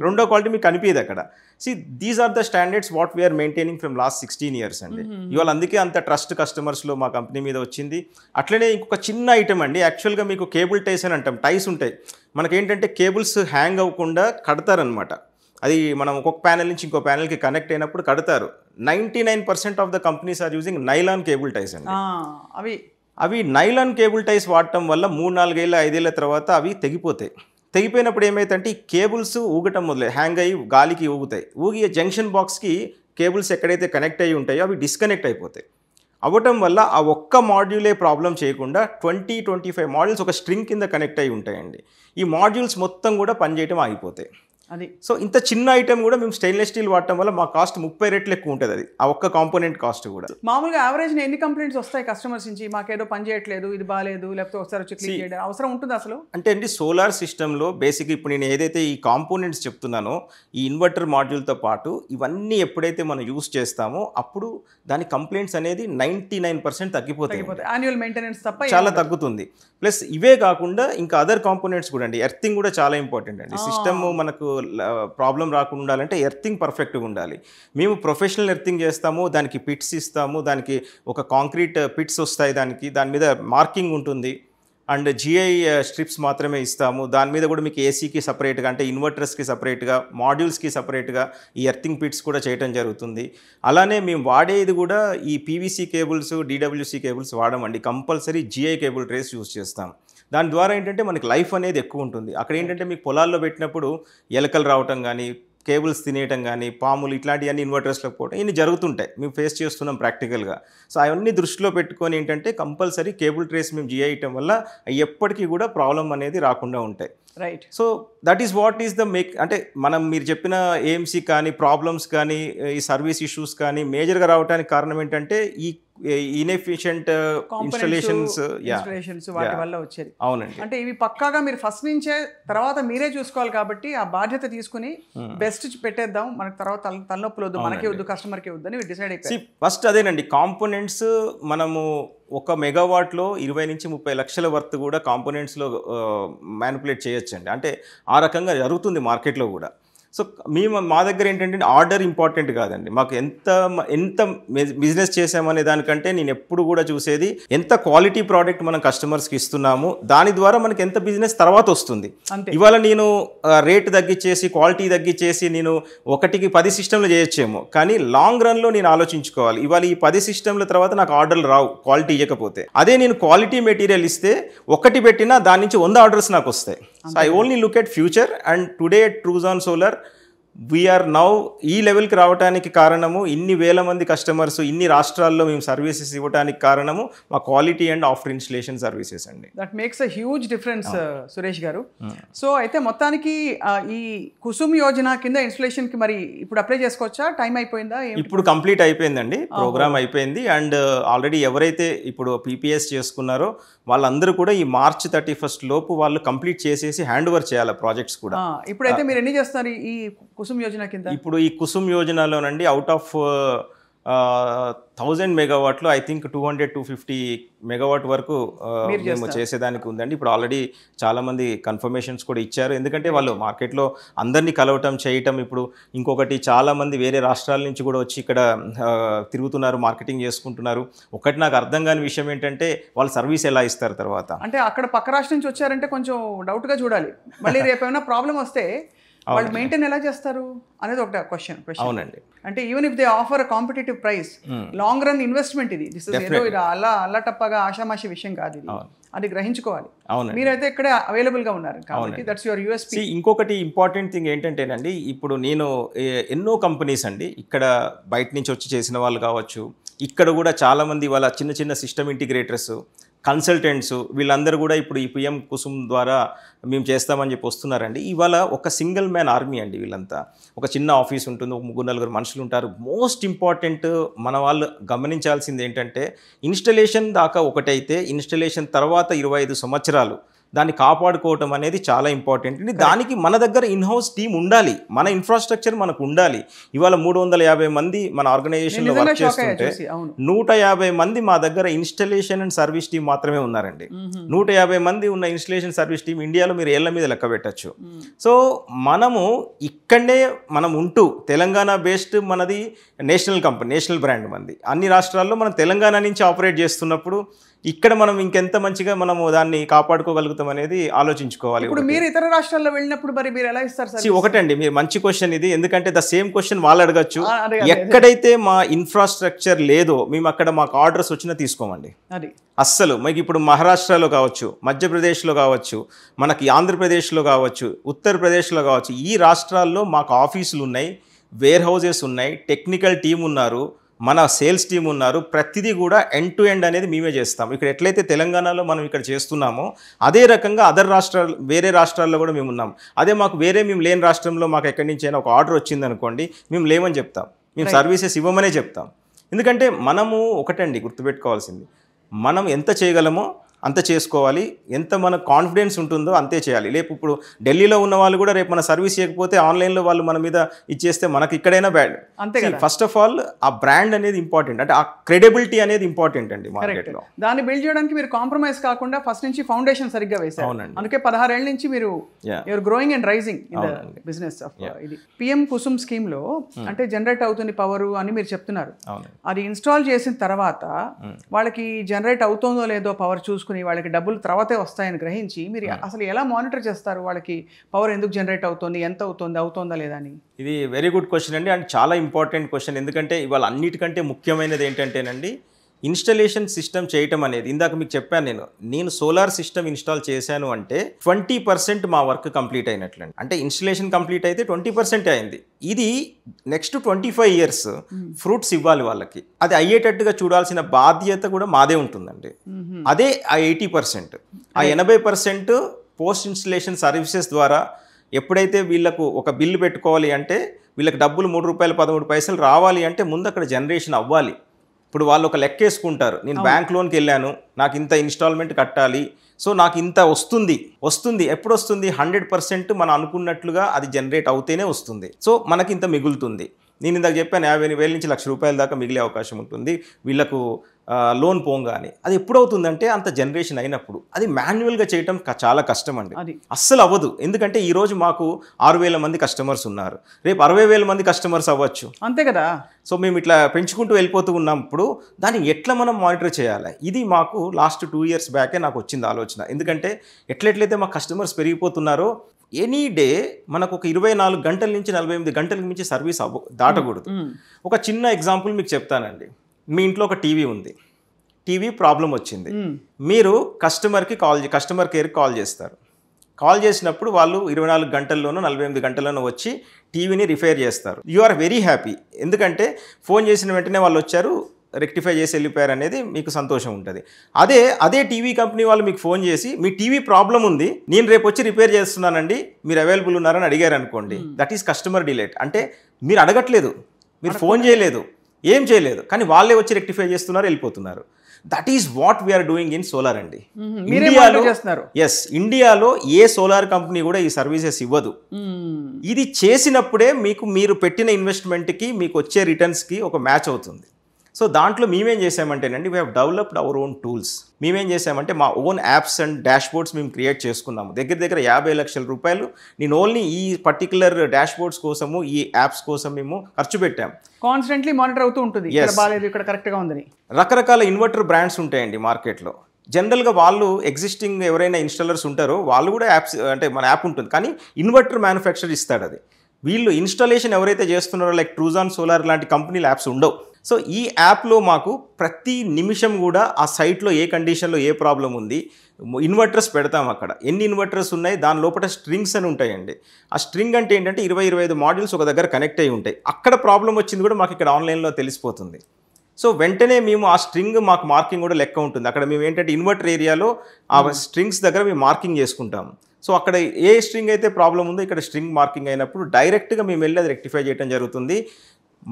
రెండో క్వాలిటీ మీకు కనిపించదు అక్కడ. See these are the standards what we are maintaining from last 16 years అండి. ఇవాళ అందుకే అంత ట్రస్ట్ కస్టమర్స్లో మా కంపెనీ మీద వచ్చింది. అట్లనే ఇంకొక చిన్న ఐటమ్ అండి, యాక్చువల్గా మీకు కేబుల్ టైస్ అని అంటాం. టైస్ ఉంటాయి మనకేంటంటే కేబుల్స్ హ్యాంగ్ అవ్వకుండా కడతారనమాట. అది మనం ఒక్కొక్క ప్యానెల్ నుంచి ఇంకో ప్యానెల్కి కనెక్ట్ అయినప్పుడు కడతారు. 99% of the companies are using nylon cable ties అండి. అవి నైలాన్ కేబుల్ టైస్ వాడటం వల్ల 3-4 ఏళ్ళ 5 ఏళ్ళ తర్వాత అవి తెగిపోతాయి. తెగిపోయినప్పుడు ఏమైతుందంటే ఈ కేబుల్స్ ఊగటం మొదలై హ్యాంగ్ అయ్యి గాలికి ఊగుతాయి. ఊగి జంక్షన్ బాక్స్కి కేబుల్స్ ఎక్కడైతే కనెక్ట్ అయ్యి ఉంటాయో అవి డిస్కనెక్ట్ అయిపోతాయి. అవ్వటం వల్ల ఆ ఒక్క మాడ్యూలే ప్రాబ్లం చేయకుండా 20-25 మాడ్యూల్స్ ఒక స్ట్రింగ్ కింద కనెక్ట్ అయ్యి ఉంటాయండి. ఈ మాడ్యూల్స్ మొత్తం కూడా పనిచేయటం ఆగిపోతాయి. అది సో ఇంత చిన్న ఐటమ్ కూడా మేము స్టెయిన్లెస్ స్టీల్ వాడటం వల్ల మా కాస్ట్ 30 రెట్లు ఎక్కువ ఉంటుంది. అది ఆ ఒక్క కాంపోనెంట్ కాస్ట్ కూడా. మామూలుగా యావరేజ్ ఎన్ని కంప్లైంట్స్ వస్తాయి కస్టమర్స్ నుంచి, మాకేదో పని చేయట్లేదు, ఇది బాగాలేదు, లేకపోతే ఒకసారి వచ్చి క్లీన్ చేయడం అవసరం ఉంటుంది అసలు? అంటే అండి సోలార్ సిస్టంలో బేసిక్ ఇప్పుడు నేను ఏదైతే ఈ కాంపోనెంట్స్ చెప్తున్నానో ఈ ఇన్వర్టర్ మాడ్యూల్తో పాటు ఇవన్నీ ఎప్పుడైతే మనం యూస్ చేస్తామో అప్పుడు దాని కంప్లైంట్స్ అనేది 99% తగ్గిపోతాయి. యాన్యువల్ మెయింటెనెన్స్ తప్ప చాలా తగ్గుతుంది. ప్లస్ ఇవే కాకుండా ఇంకా అదర్ కాంపోనెంట్స్ కూడా అండి. ఎర్తింగ్ కూడా చాలా ఇంపార్టెంట్ అండి. సిస్టమ్ మనకు ప్రాబ్లం రాకుండా ఉండాలంటే ఎర్తింగ్ పర్ఫెక్ట్గా ఉండాలి. మేము ప్రొఫెషనల్ ఎర్తింగ్ చేస్తాము, దానికి పిట్స్ ఇస్తాము, దానికి ఒక కాంక్రీట్ పిట్స్ వస్తాయి, దాని మీద మార్కింగ్ ఉంటుంది, అండ్ జిఐ స్ట్రిప్స్ మాత్రమే ఇస్తాము. దాని మీద కూడా మీకు ఏసీకి సపరేట్గా, అంటే ఇన్వర్టర్స్కి సపరేట్గా, మాడ్యూల్స్కి సపరేట్గా ఈ ఎర్తింగ్ పిట్స్ కూడా చేయడం జరుగుతుంది. అలానే మేము వాడేది కూడా ఈ పీవీసీ కేబుల్స్, డీడబ్ల్యూసీ కేబుల్స్ వాడమండి. Compulsory GI cable trays use చేస్తాం. దాని ద్వారా ఏంటంటే మనకి లైఫ్ అనేది ఎక్కువ ఉంటుంది. అక్కడ ఏంటంటే మీకు పొలాల్లో పెట్టినప్పుడు ఎలకలు రావటం కానీ, కేబుల్స్ తినేయటం కానీ, పాములు ఇట్లాంటివన్నీ ఇన్వర్టర్స్లో పోవడం ఇన్ని జరుగుతుంటాయి, మేము ఫేస్ చేస్తున్నాం ప్రాక్టికల్గా. సో అవన్నీ దృష్టిలో పెట్టుకొని ఏంటంటే కంపల్సరీ కేబుల్ ట్రేస్ మేము జిఐ ఇవ్వటం వల్ల ఎప్పటికీ కూడా ప్రాబ్లం అనేది రాకుండా ఉంటాయి. Right. So that is what is the అంటే మీరు చెప్పిన ఏఎంసీ కానీ, ప్రాబ్లమ్స్ కానీ, ఈ సర్వీస్ ఇష్యూస్ కానీ మేజర్గా రావడానికి కారణం ఏంటంటే ఈ ఇన్ఎఫిషియంట్ ఇన్స్టాలేషన్స్ వాటి వల్ల వచ్చేది. అవునండి. అంటే ఇవి పక్కాగా మీరు ఫస్ట్ నుంచే తర్వాత మీరే చూసుకోవాలి కాబట్టి ఆ బాధ్యత తీసుకుని బెస్ట్ పెట్టేద్దాం, మనకి తర్వాత తలనొప్పులు వద్దు, మనకే వద్దు, కస్టమర్కే వద్దు అని డిసైడ్ అయిపోయి ఫస్ట్ అదేనండి. కాంపోనెంట్స్ మనము 1 మెగావాట్లో 20 నుంచి 30 లక్షల వర్త్ కూడా కాంపోనెంట్స్లో మ్యానిపులేట్ చేయొచ్చండి. అంటే ఆ రకంగా జరుగుతుంది మార్కెట్లో కూడా. సో మా దగ్గర ఏంటంటే ఆర్డర్ ఇంపార్టెంట్ కాదండి. మాకు ఎంత బిజినెస్ చేసామనే దానికంటే నేను ఎప్పుడు కూడా చూసేది ఎంత క్వాలిటీ ప్రోడక్ట్ మనం కస్టమర్స్కి ఇస్తున్నాము, దాని ద్వారా మనకి ఎంత బిజినెస్ తర్వాత వస్తుంది. ఇవాళ నేను రేట్ తగ్గించేసి, క్వాలిటీ తగ్గించేసి నేను 1కి 10 సిస్టంలు చేయొచ్చేమో, కానీ లాంగ్ రన్లో నేను ఆలోచించుకోవాలి. ఇవాళ ఈ 10 సిస్టంల తర్వాత నాకు ఆర్డర్లు రావు క్వాలిటీ ఇవ్వకపోతే. అదే నేను క్వాలిటీ మెటీరియల్ ఇస్తే 1 పెట్టినా దాని నుంచి 100 ఆర్డర్స్ నాకు వస్తాయి. So I only look at future. And today at Truzon solar we are now ఈ లెవెల్కి రావడానికి కారణము ఇన్ని వేల మంది కస్టమర్స్, ఇన్ని రాష్ట్రాల్లో మేము సర్వీసెస్ ఇవ్వడానికి కారణము మా quality and after installation services అండి. That makes a huge difference Suresh గారు. సో అయితే మొత్తానికి ఈ కుసుమ్ యోజన కింద ఇన్స్టలేషన్కి మరి ఇప్పుడు అప్లై చేసుకోవచ్చా? టైం అయిపోయిందా? ఇప్పుడు కంప్లీట్ అయిపోయిందండి, ప్రోగ్రామ్ అయిపోయింది. అండ్ ఆల్రెడీ ఎవరైతే ఇప్పుడు పీపీఎస్ చేసుకున్నారో వాళ్ళందరూ కూడా ఈ March 31 లోపు వాళ్ళు కంప్లీట్ చేసేసి హ్యాండ్ ఓవర్ చేయాలి ప్రాజెక్ట్స్ కూడా. ఇప్పుడైతే మీరు ఎన్ని చేస్తున్నారు ఈ కుసుమ్ యోజన కింద? ఇప్పుడు ఈ కుసుమ్ యోజనలోనండి అవుట్ ఆఫ్ 1000 మెగావాట్లో ఐ థింక్ 200-250 మెగావాట్ వరకు మేము చేసేదానికి ఉందండి. ఇప్పుడు ఆల్రెడీ చాలామంది కన్ఫర్మేషన్స్ కూడా ఇచ్చారు. ఎందుకంటే వాళ్ళు మార్కెట్లో అందరినీ కలవటం చేయటం, ఇప్పుడు ఇంకొకటి చాలామంది వేరే రాష్ట్రాల నుంచి కూడా వచ్చి ఇక్కడ తిరుగుతున్నారు, మార్కెటింగ్ చేసుకుంటున్నారు. ఒకటి నాకు అర్థం కాని విషయం ఏంటంటే వాళ్ళు సర్వీస్ ఎలా ఇస్తారు తర్వాత. అంటే అక్కడ పక్క రాష్ట్రం నుంచి వచ్చారంటే కొంచెం డౌట్గా చూడాలి. మళ్ళీ రేపు ఏమైనా ప్రాబ్లం వస్తే వాళ్ళు మెయింటైన్ ఎలా చేస్తారు అనేది ఒక క్వశ్చన్. అవునండి. అంటే even if they offer competitive price, long run investment ఇది. దిస్ ఇస్ ఏదో ఇది అలా టప్పగా ఆషామాషి విషయం కాదు ఇది, అది గ్రహించుకోవాలి. మీరైతే ఇక్కడే అవైలబుల్ గా ఉన్నారు కాబట్టి దట్స్ యువర్ యూఎస్పీ. ఇంకొకటి ఇంపార్టెంట్ థింగ్ ఏంటంటేనండి, ఇప్పుడు నేను ఎన్నో కంపెనీస్ అండి ఇక్కడ బయట నుంచి వచ్చి చేసిన వాళ్ళు కావచ్చు, ఇక్కడ కూడా చాలామంది వాళ్ళ చిన్న చిన్న సిస్టమ్ ఇంటిగ్రేటర్స్, కన్సల్టెంట్స్, వీళ్ళందరూ కూడా ఇప్పుడు ఈ పిఎం కుసుమ్ ద్వారా మేము చేస్తామని చెప్పి వస్తున్నారండి. ఇవాళ ఒక సింగిల్ మ్యాన్ ఆర్మీ అండి వీళ్ళంతా. ఒక చిన్న ఆఫీస్ ఉంటుంది, ఒక 3-4 మనుషులు ఉంటారు. మోస్ట్ ఇంపార్టెంట్ మన వాళ్ళు గమనించాల్సింది ఏంటంటే ఇన్స్టలేషన్ దాకా ఒకటైతే ఇన్స్టలేషన్ తర్వాత 25 సంవత్సరాలు దాన్ని కాపాడుకోవటం అనేది చాలా ఇంపార్టెంట్ అండి. దానికి మన దగ్గర ఇన్హౌస్ టీమ్ ఉండాలి, మన ఇన్ఫ్రాస్ట్రక్చర్ మనకు ఉండాలి. ఇవాళ 350 మంది మన ఆర్గనైజేషన్లో వర్క్ చేస్తుంటే 150 మంది మా దగ్గర ఇన్స్టలేషన్ అండ్ సర్వీస్ టీం మాత్రమే ఉన్నారండి. 150 మంది ఉన్న ఇన్స్టలేషన్ సర్వీస్ టీం ఇండియాలో మీరు ఏళ్ల మీద లెక్క పెట్టచ్చు. సో మనము ఇక్కడనే మనం ఉంటూ, తెలంగాణ బేస్డ్ మనది నేషనల్ కంపెనీ, నేషనల్ బ్రాండ్ మంది, అన్ని రాష్ట్రాల్లో మనం తెలంగాణ నుంచి ఆపరేట్ చేస్తున్నప్పుడు ఇక్కడ మనం ఇంకెంత మంచిగా మనము దాన్ని కాపాడుకోగలుగుతాం అనేది ఆలోచించుకోవాలి. ఇప్పుడు మీరు ఇతర రాష్ట్రాల్లో వెళ్ళినప్పుడు మరి మీరు ఎలా ఇస్తారు సార్? ఒకటండి, మీరు మంచి క్వశ్చన్ ఇది. ఎందుకంటే ద సేమ్ క్వశ్చన్ వాళ్ళు అడగచ్చు. ఎక్కడైతే మా ఇన్ఫ్రాస్ట్రక్చర్ లేదో మేము అక్కడ మాకు ఆర్డర్స్ వచ్చినా తీసుకోమండి. అది అస్సలు మీకు ఇప్పుడు మహారాష్ట్రలో కావచ్చు, మధ్యప్రదేశ్లో కావచ్చు, మనకి ఆంధ్రప్రదేశ్లో కావచ్చు, ఉత్తరప్రదేశ్లో కావచ్చు, ఈ రాష్ట్రాల్లో మాకు ఆఫీసులు ఉన్నాయి, వేర్ హౌజెస్ ఉన్నాయి, టెక్నికల్ టీం ఉన్నారు, మన సేల్స్ టీం ఉన్నారు. ప్రతిదీ కూడా ఎండ్ టు ఎండ్ అనేది మేమే చేస్తాం. ఇక్కడ ఎట్లయితే తెలంగాణలో మనం ఇక్కడ చేస్తున్నామో అదే రకంగా వేరే రాష్ట్రాల్లో కూడా మేము ఉన్నాం. అదే మాకు మేము లేని రాష్ట్రంలో మాకు ఎక్కడి నుంచి అయినా ఒక ఆర్డర్ వచ్చింది అనుకోండి, మేము లేవని చెప్తాం, మేము సర్వీసెస్ ఇవ్వమనే చెప్తాం. ఎందుకంటే మనము ఒకటండి గుర్తుపెట్టుకోవాల్సింది, మనం ఎంత చేయగలమో అంత చేసుకోవాలి. ఎంత మన కాన్ఫిడెన్స్ ఉంటుందో అంతే చేయాలి. రేపు ఇప్పుడు ఢిల్లీలో ఉన్న వాళ్ళు కూడా రేపు మన సర్వీస్ చేయకపోతే ఆన్లైన్లో వాళ్ళు మన మీద ఇచ్చేస్తే మనకి ఇక్కడైనా బ్యాడ్. అంతే కదా. ఫస్ట్ ఆఫ్ ఆల్ ఆ బ్రాండ్ అనేది ఇంపార్టెంట్, అంటే ఆ క్రెడిబిలిటీ అనేది ఇంపార్టెంట్ అండి మార్కెట్లో. దాన్ని బిల్డ్ చేయడానికి మీరు కాంప్రమైజ్ కాకుండా ఫస్ట్ నుంచి ఫౌండేషన్ సరిగ్గా వేశారు. అందుకే 16 ఏళ్ల నుంచి మీరు you are growing and rising in the business of ఇది. పిఎం కుసుమ్ స్కీమ్ లో అంటే జనరేట్ అవుతుంది పవర్ అని మీరు చెప్తున్నారు. అది ఇన్స్టాల్ చేసిన తర్వాత వాళ్ళకి జనరేట్ అవుతుందో లేదో పవర్ చూసుకుని వాళ్ళకి డబ్బులు తర్వాతే వస్తాయని గ్రహించి మీరు అసలు ఎలా మానిటర్ చేస్తారు వాళ్ళకి పవర్ ఎందుకు జనరేట్ అవుతుంది, ఎంత అవుతుందా లేదా అని? ఇది వెరీ గుడ్ క్వశ్చన్ అండి, అండ్ చాలా ఇంపార్టెంట్ క్వశ్చన్. ఎందుకంటే ఇవాళ అన్నిటికంటే ముఖ్యమైనది ఏంటంటేనండి ఇన్స్టలేషన్ సిస్టమ్ చేయటం అనేది. ఇందాక మీకు చెప్పాను, నేను సోలార్ సిస్టమ్ ఇన్స్టాల్ చేశాను అంటే 20% మా వర్క్ కంప్లీట్ అయినట్లండి. అంటే ఇన్స్టలేషన్ కంప్లీట్ అయితే 20% అయింది. ఇది నెక్స్ట్ 25 years ఫ్రూట్స్ ఇవ్వాలి వాళ్ళకి. అది అయ్యేటట్టుగా చూడాల్సిన బాధ్యత కూడా మాదే ఉంటుందండి. అదే ఆ 80%. ఆ 80% పోస్ట్ ఇన్స్టలేషన్ సర్వీసెస్ ద్వారా ఎప్పుడైతే వీళ్ళకు ఒక బిల్లు పెట్టుకోవాలి అంటే వీళ్ళకి డబ్బులు ₹3.13 రావాలి అంటే ముందు అక్కడ జనరేషన్ అవ్వాలి. ఇప్పుడు వాళ్ళు ఒక లెక్క వేసుకుంటారు, నేను బ్యాంక్ లోన్కి వెళ్ళాను, నాకు ఇంత ఇన్స్టాల్మెంట్ కట్టాలి, సో నాకు ఇంత వస్తుంది. ఎప్పుడు వస్తుంది? 100% మనం అనుకున్నట్లుగా అది జనరేట్ అవుతేనే వస్తుంది. సో మనకి ఇంత మిగులుతుంది. నేను ఇందాక చెప్పాను 50,000 నుంచి ₹1,00,000 దాకా మిగిలే అవకాశం ఉంటుంది వీళ్ళకు లోన్ పోగానే. అది ఎప్పుడు అవుతుందంటే అంత జనరేషన్ అయినప్పుడు. అది మాన్యువల్గా చేయటం చాలా కష్టం అండి, అస్సలు అవ్వదు. ఎందుకంటే ఈరోజు మాకు 6,000 మంది కస్టమర్స్ ఉన్నారు, రేపు 60,000 మంది కస్టమర్స్ అవ్వచ్చు, అంతే కదా. సో మేము ఇట్లా పెంచుకుంటూ వెళ్ళిపోతూ ఉన్నప్పుడు దాన్ని ఎట్లా మనం మానిటర్ చేయాలి? ఇది మాకు లాస్ట్ 2 years బ్యాకే నాకు వచ్చింది ఆలోచన. ఎందుకంటే ఎట్లయితే మా కస్టమర్స్ పెరిగిపోతున్నారో ఎనీ డే మనకు ఒక 24 గంటల నుంచి 48 గంటలకు మించి సర్వీస్ దాటకూడదు. ఒక చిన్న ఎగ్జాంపుల్ మీకు చెప్తానండి. మీ ఇంట్లో ఒక టీవీ ఉంది, టీవీ ప్రాబ్లం వచ్చింది, మీరు కస్టమర్ కేర్కి కాల్ చేస్తారు. కాల్ చేసినప్పుడు వాళ్ళు 24 గంటల్లోనూ 48 గంటల్లోనూ వచ్చి టీవీని రిపేర్ చేస్తారు. యు ఆర్ వెరీ హ్యాపీ, ఎందుకంటే ఫోన్ చేసిన వెంటనే వాళ్ళు వచ్చారు, రెక్టిఫై చేసి వెళ్ళిపోయారు అనేది మీకు సంతోషం ఉంటుంది. అదే టీవీ కంపెనీ వాళ్ళు మీకు ఫోన్ చేసి మీ టీవీ ప్రాబ్లం ఉంది, నేను రేపు వచ్చి రిపేర్ చేస్తున్నానండి, మీరు అవైలబుల్ ఉన్నారని అడిగారు అనుకోండి, దట్ ఈస్ కస్టమర్ డిలేట్. అంటే మీరు అడగట్లేదు, మీరు ఫోన్ చేయలేదు, ఏం చేయలేదు, కానీ వాళ్ళే వచ్చి రెక్టిఫై చేస్తున్నారు, వెళ్ళిపోతున్నారు. That is what we are doing in solar అండి. ఇండియాలో ఏ సోలార్ కంపెనీ కూడా ఈ సర్వీసెస్ ఇవ్వదు. ఇది చేసినప్పుడే మీరు పెట్టిన ఇన్వెస్ట్మెంట్కి మీకు వచ్చే రిటర్న్స్కి ఒక మ్యాచ్ అవుతుంది. సో దాంట్లో మేమేం చేసామంటేనండి, we have developed our own tools. మేమేం చేసామంటే మా ఓన్ యాప్స్ అండ్ డాష్బోర్డ్స్ మేము క్రియేట్ చేసుకున్నాము. దగ్గర ₹50 లక్షల నేను ఓన్లీ ఈ పర్టికులర్ డాష్బోర్డ్స్ కోసము, ఈ యాప్స్ కోసం మేము ఖర్చు పెట్టాము. కాన్స్టెంట్లీ మానిటర్ అవుతూ ఉంటుంది, ఇక్కడ బాలేదు, ఇక్కడ కరెక్ట్గా ఉందని. రకరకాల ఇన్వర్టర్ బ్రాండ్స్ ఉంటాయండి మార్కెట్లో. జనరల్గా వాళ్ళు ఎగ్జిస్టింగ్ ఎవరైనా ఇన్స్టాలర్స్ ఉంటారో వాళ్ళు కూడా యాప్స్, అంటే మన యాప్ ఉంటుంది, కానీ ఇన్వర్టర్ మ్యానుఫ్యాక్చర్ ఇస్తాడు అది. వీళ్ళు ఇన్స్టాలేషన్ ఎవరైతే చేస్తున్నారో లైక్ ట్రూజాన్ సోలార్ లాంటి కంపెనీల యాప్స్ ఉండవు. సో ఈ యాప్లో మాకు ప్రతి నిమిషం కూడా ఆ సైట్లో ఏ కండిషన్లో ఏ ప్రాబ్లం ఉంది, ఇన్వర్టర్స్ పెడతాం. అక్కడ ఎన్ని ఇన్వర్టర్స్ ఉన్నాయి, దాని లోపల స్ట్రింగ్స్ అని ఉంటాయండి. ఆ స్ట్రింగ్ అంటే ఏంటంటే 20-25 మాడ్యూల్స్ ఒక దగ్గర కనెక్ట్ అయి ఉంటాయి. అక్కడ ప్రాబ్లం వచ్చింది కూడా మాకు ఇక్కడ ఆన్లైన్లో తెలిసిపోతుంది. సో వెంటనే మేము ఆ స్ట్రింగ్ మాకు మార్కింగ్ కూడా లెక్క ఉంటుంది. అక్కడ మేము ఏంటంటే ఇన్వర్టర్ ఏరియాలో ఆ స్ట్రింగ్స్ దగ్గర మేము మార్కింగ్ చేసుకుంటాం. సో అక్కడ ఏ స్ట్రింగ్ అయితే ప్రాబ్లం ఉందో ఇక్కడ స్ట్రింగ్ మార్కింగ్ అయినప్పుడు డైరెక్ట్గా మేము వెళ్ళి అది రెక్టిఫై చేయడం జరుగుతుంది.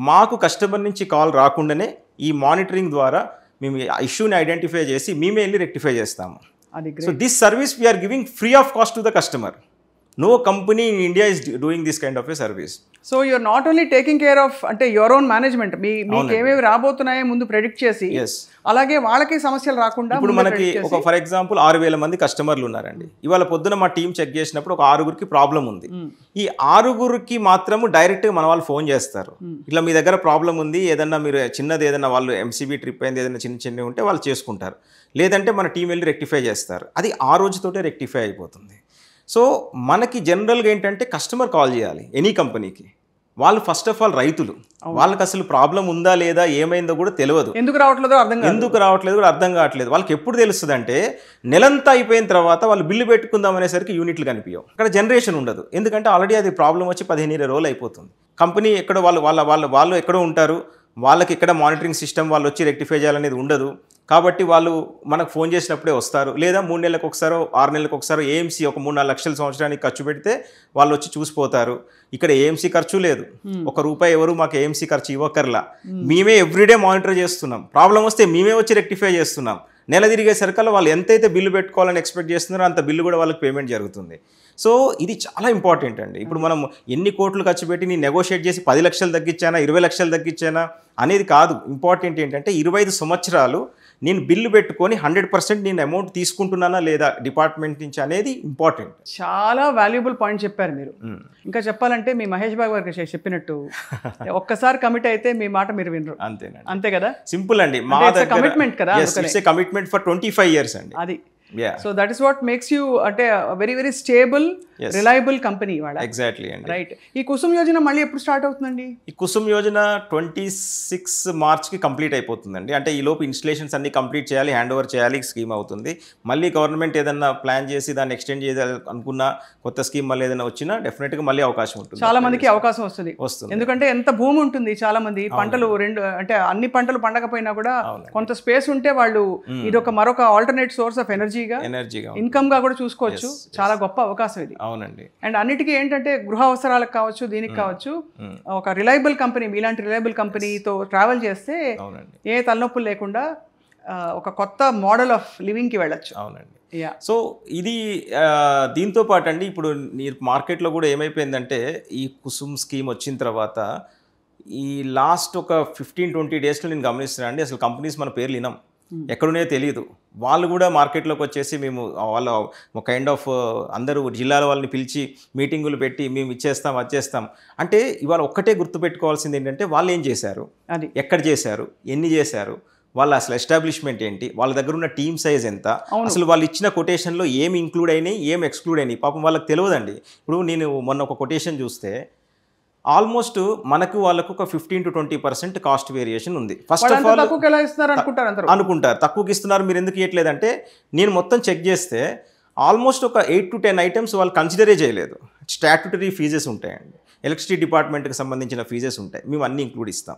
మాకు కస్టమర్ నుంచి కాల్ రాకుండానే ఈ మానిటరింగ్ ద్వారా మేము ఇష్యూని ఐడెంటిఫై చేసి మేమే వెళ్ళి రెక్టిఫై చేస్తాము. So this service we are giving free of cost to the customer. No company in India is doing this kind of a service. So you are not only taking care of అంటే your own management, మీకు ఏమేమి రాబోతున్నాయో ముందు predict చేసి, అలాగే వాళ్ళకి సమస్యలు రాకుండా. ఇప్పుడు మనకి ఒక ఫర్ ఎగ్జాంపుల్ 6,000 మంది కస్టమర్లు ఉన్నారండి. ఇవాళ పొద్దున మా టీం చెక్ చేసినప్పుడు ఒక 6గురికి ప్రాబ్లం ఉంది. ఈ 6గురికి మాత్రము డైరెక్ట్గా మన వాళ్ళు ఫోన్ చేస్తారు, ఇట్లా మీ దగ్గర ప్రాబ్లం ఉంది, ఏదన్నా మీరు చిన్నది ఏదన్నా వాళ్ళు ఎంసీబీ ట్రిప్ అయింది ఏదైనా చిన్న ఉంటే వాళ్ళు చేసుకుంటారు, లేదంటే మన టీం వెళ్ళి రెక్టిఫై చేస్తారు. అది ఆ రోజుతోటే రెక్టిఫై అయిపోతుంది. సో మనకి జనరల్గా ఏంటంటే కస్టమర్ కాల్ చేయాలి ఎనీ కంపెనీకి. వాళ్ళు ఫస్ట్ ఆఫ్ ఆల్ రైతులు, వాళ్ళకి అసలు ప్రాబ్లం ఉందా లేదా ఏమైందో కూడా తెలియదు, ఎందుకు రావట్లేదు కూడా అర్థం కావట్లేదు. వాళ్ళకి ఎప్పుడు తెలుస్తుంది అంటే నెలంతా అయిపోయిన తర్వాత వాళ్ళు బిల్లు పెట్టుకుందాం అనేసరికి యూనిట్లు కనిపించవు, అక్కడ జనరేషన్ ఉండదు. ఎందుకంటే ఆల్రెడీ అది ప్రాబ్లం వచ్చి 15-20 రోజులు అయిపోతుంది. కంపెనీ ఎక్కడో వాళ్ళు ఎక్కడో ఉంటారు, వాళ్ళకి ఎక్కడ మానిటరింగ్ సిస్టమ్ వాళ్ళు వచ్చి రెక్టిఫై చేయాలనేది ఉండదు. కాబట్టి వాళ్ళు మనకు ఫోన్ చేసినప్పుడే వస్తారు, లేదా 3 నెలలకు ఒకసారో 6 నెలలకు ఒకసారో ఏఎంసీ ఒక 3-4 లక్షల సంవత్సరానికి ఖర్చు పెడితే వాళ్ళు వచ్చి చూసిపోతారు. ఇక్కడ ఏఎంసీ ఖర్చు లేదు, ₹1 ఎవరు మాకు ఏఎంసీ ఖర్చు ఇవ్వకర్లా. మేమే ఎవ్రీడే మానిటర్ చేస్తున్నాం, ప్రాబ్లం వస్తే మేమే వచ్చి రెక్టిఫై చేస్తున్నాం. నెల తిరిగేసరికల్లా వాళ్ళు ఎంతైతే బిల్లు పెట్టుకోవాలని ఎక్స్పెక్ట్ చేస్తున్నారో అంత బిల్లు కూడా వాళ్ళకి పేమెంట్ జరుగుతుంది. సో ఇది చాలా ఇంపార్టెంట్ అండి. ఇప్పుడు మనం ఎన్ని కోట్లు ఖర్చు పెట్టి నేను నెగోషియేట్ చేసి 10 లక్షలు తగ్గించానా 20 లక్షలు తగ్గించానా అనేది కాదు. ఇంపార్టెంట్ ఏంటంటే 25 సంవత్సరాలు నేను బిల్లు పెట్టుకొని 100% నేను అమౌంట్ తీసుకుంటున్నానా లేదా డిపార్ట్మెంట్ నుంచి అనేది ఇంపార్టెంట్. చాలా వాల్యుబుల్ పాయింట్ చెప్పారు మీరు. ఇంకా చెప్పాలంటే మీ మహేష్ బాబు గారు చెప్పినట్టు ఒక్కసారి కమిట్ అయితే మీ మాట మీరు వినరు. అంతేనండి. అంతే కదా. సింపుల్ అండి. మా దగ్గర కమిట్మెంట్ కదా. It's a commitment for 25 years అండి. అది so that is what makes you అంటే వెరీ స్టేబుల్ రిలయబుల్ కంపెనీ వాళ్ళ. ఎగ్జాక్ట్లీ అండి. రైట్. ఈ కుసుమ్ యోజన మళ్ళీ ఎప్పుడు స్టార్ట్ అవుతుందండి? ఈ కుసుమ్ యోజన 26 మార్చ్కి కంప్లీట్ అయిపోతుందండి. అంటే ఈ లోపు ఇన్స్టలేషన్స్ అన్ని కంప్లీట్ చేయాలి, హ్యాండ్ ఓవర్ చేయాలి, స్కీమ్ అవుతుంది. మళ్ళీ గవర్నమెంట్ ఏదన్నా ప్లాన్ చేసి దాన్ని ఎక్స్టెండ్ చేయాలి అనుకున్న కొత్త స్కీమ్ మళ్ళీ ఏదైనా వచ్చినా డెఫినెట్గా మళ్ళీ అవకాశం ఉంటుంది. చాలా మందికి అవకాశం వస్తుంది. ఎందుకంటే ఎంత భూమి ఉంటుంది, చాలా మంది పంటలు అంటే అన్ని పంటలు పండకపోయినా కూడా కొంత స్పేస్ ఉంటే వాళ్ళు ఇది ఒక మరొక ఆల్టర్నేట్ సోర్స్ ఆఫ్ ఎనర్జీగా ఇన్కమ్ గా కూడా చూసుకోవచ్చు. చాలా గొప్ప అవకాశం ఇది. అవునండి. అండ్ అన్నిటికీ ఏంటంటే గృహ అవసరాలకు కావచ్చు, దీనికి కావచ్చు, ఒక రిలయబుల్ కంపెనీ మీలాంటి రిలయబుల్ కంపెనీతో ట్రావెల్ చేస్తే ఏ తలనొప్పులు లేకుండా ఒక కొత్త మోడల్ ఆఫ్ లివింగ్ కి వెళ్ళచ్చు. అవునండి. సో ఇది దీంతో పాటు అండి ఇప్పుడు మార్కెట్లో కూడా ఏమైపోయిందంటే ఈ కుసుమ్ స్కీమ్ వచ్చిన తర్వాత ఈ లాస్ట్ ఒక 15-20 డేస్లో నేను గమనిస్తున్నాను అండి, అసలు కంపెనీస్ మన పేర్లు వినాం, ఎక్కడున్నాయో తెలియదు. వాళ్ళు కూడా మార్కెట్లోకి వచ్చేసి మేము వాళ్ళ కైండ్ ఆఫ్ అందరూ జిల్లాల వాళ్ళని పిలిచి మీటింగులు పెట్టి మేము ఇచ్చేస్తాం వచ్చేస్తాం అంటే ఇవాళ ఒక్కటే గుర్తుపెట్టుకోవాల్సింది ఏంటంటే వాళ్ళు ఏం చేశారు, ఎక్కడ చేశారు, ఎన్ని చేశారు, వాళ్ళ అసలు ఎస్టాబ్లిష్మెంట్ ఏంటి, వాళ్ళ దగ్గర ఉన్న టీమ్ సైజ్ ఎంత, అసలు వాళ్ళు ఇచ్చిన కొటేషన్లో ఏమి ఇంక్లూడ్ అయినాయి ఏం ఎక్స్క్లూడ్ అయినాయి పాపం వాళ్ళకి తెలియదండి. ఇప్పుడు నేను మొన్న ఒక కొటేషన్ చూస్తే ఆల్మోస్ట్ మనకు వాళ్ళకు ఒక 15-20% కాస్ట్ వేరియేషన్ ఉంది. ఫస్ట్ ఆఫ్ ఆల్ అనుకుంటారు తక్కువకి ఇస్తున్నారు మీరు ఎందుకు ఇవ్వట్లేదంటే నేను మొత్తం చెక్ చేస్తే ఆల్మోస్ట్ ఒక 8 to 10 ఐటమ్స్ వాళ్ళు కన్సిడరే చేయలేదు. స్టాట్యూటరీ ఫీజెస్ ఉంటాయండి, ఎలక్ట్రిసిటీ డిపార్ట్మెంట్కి సంబంధించిన ఫీజెస్ ఉంటాయి, మేము అన్నీ ఇంక్లూడ్ ఇస్తాం.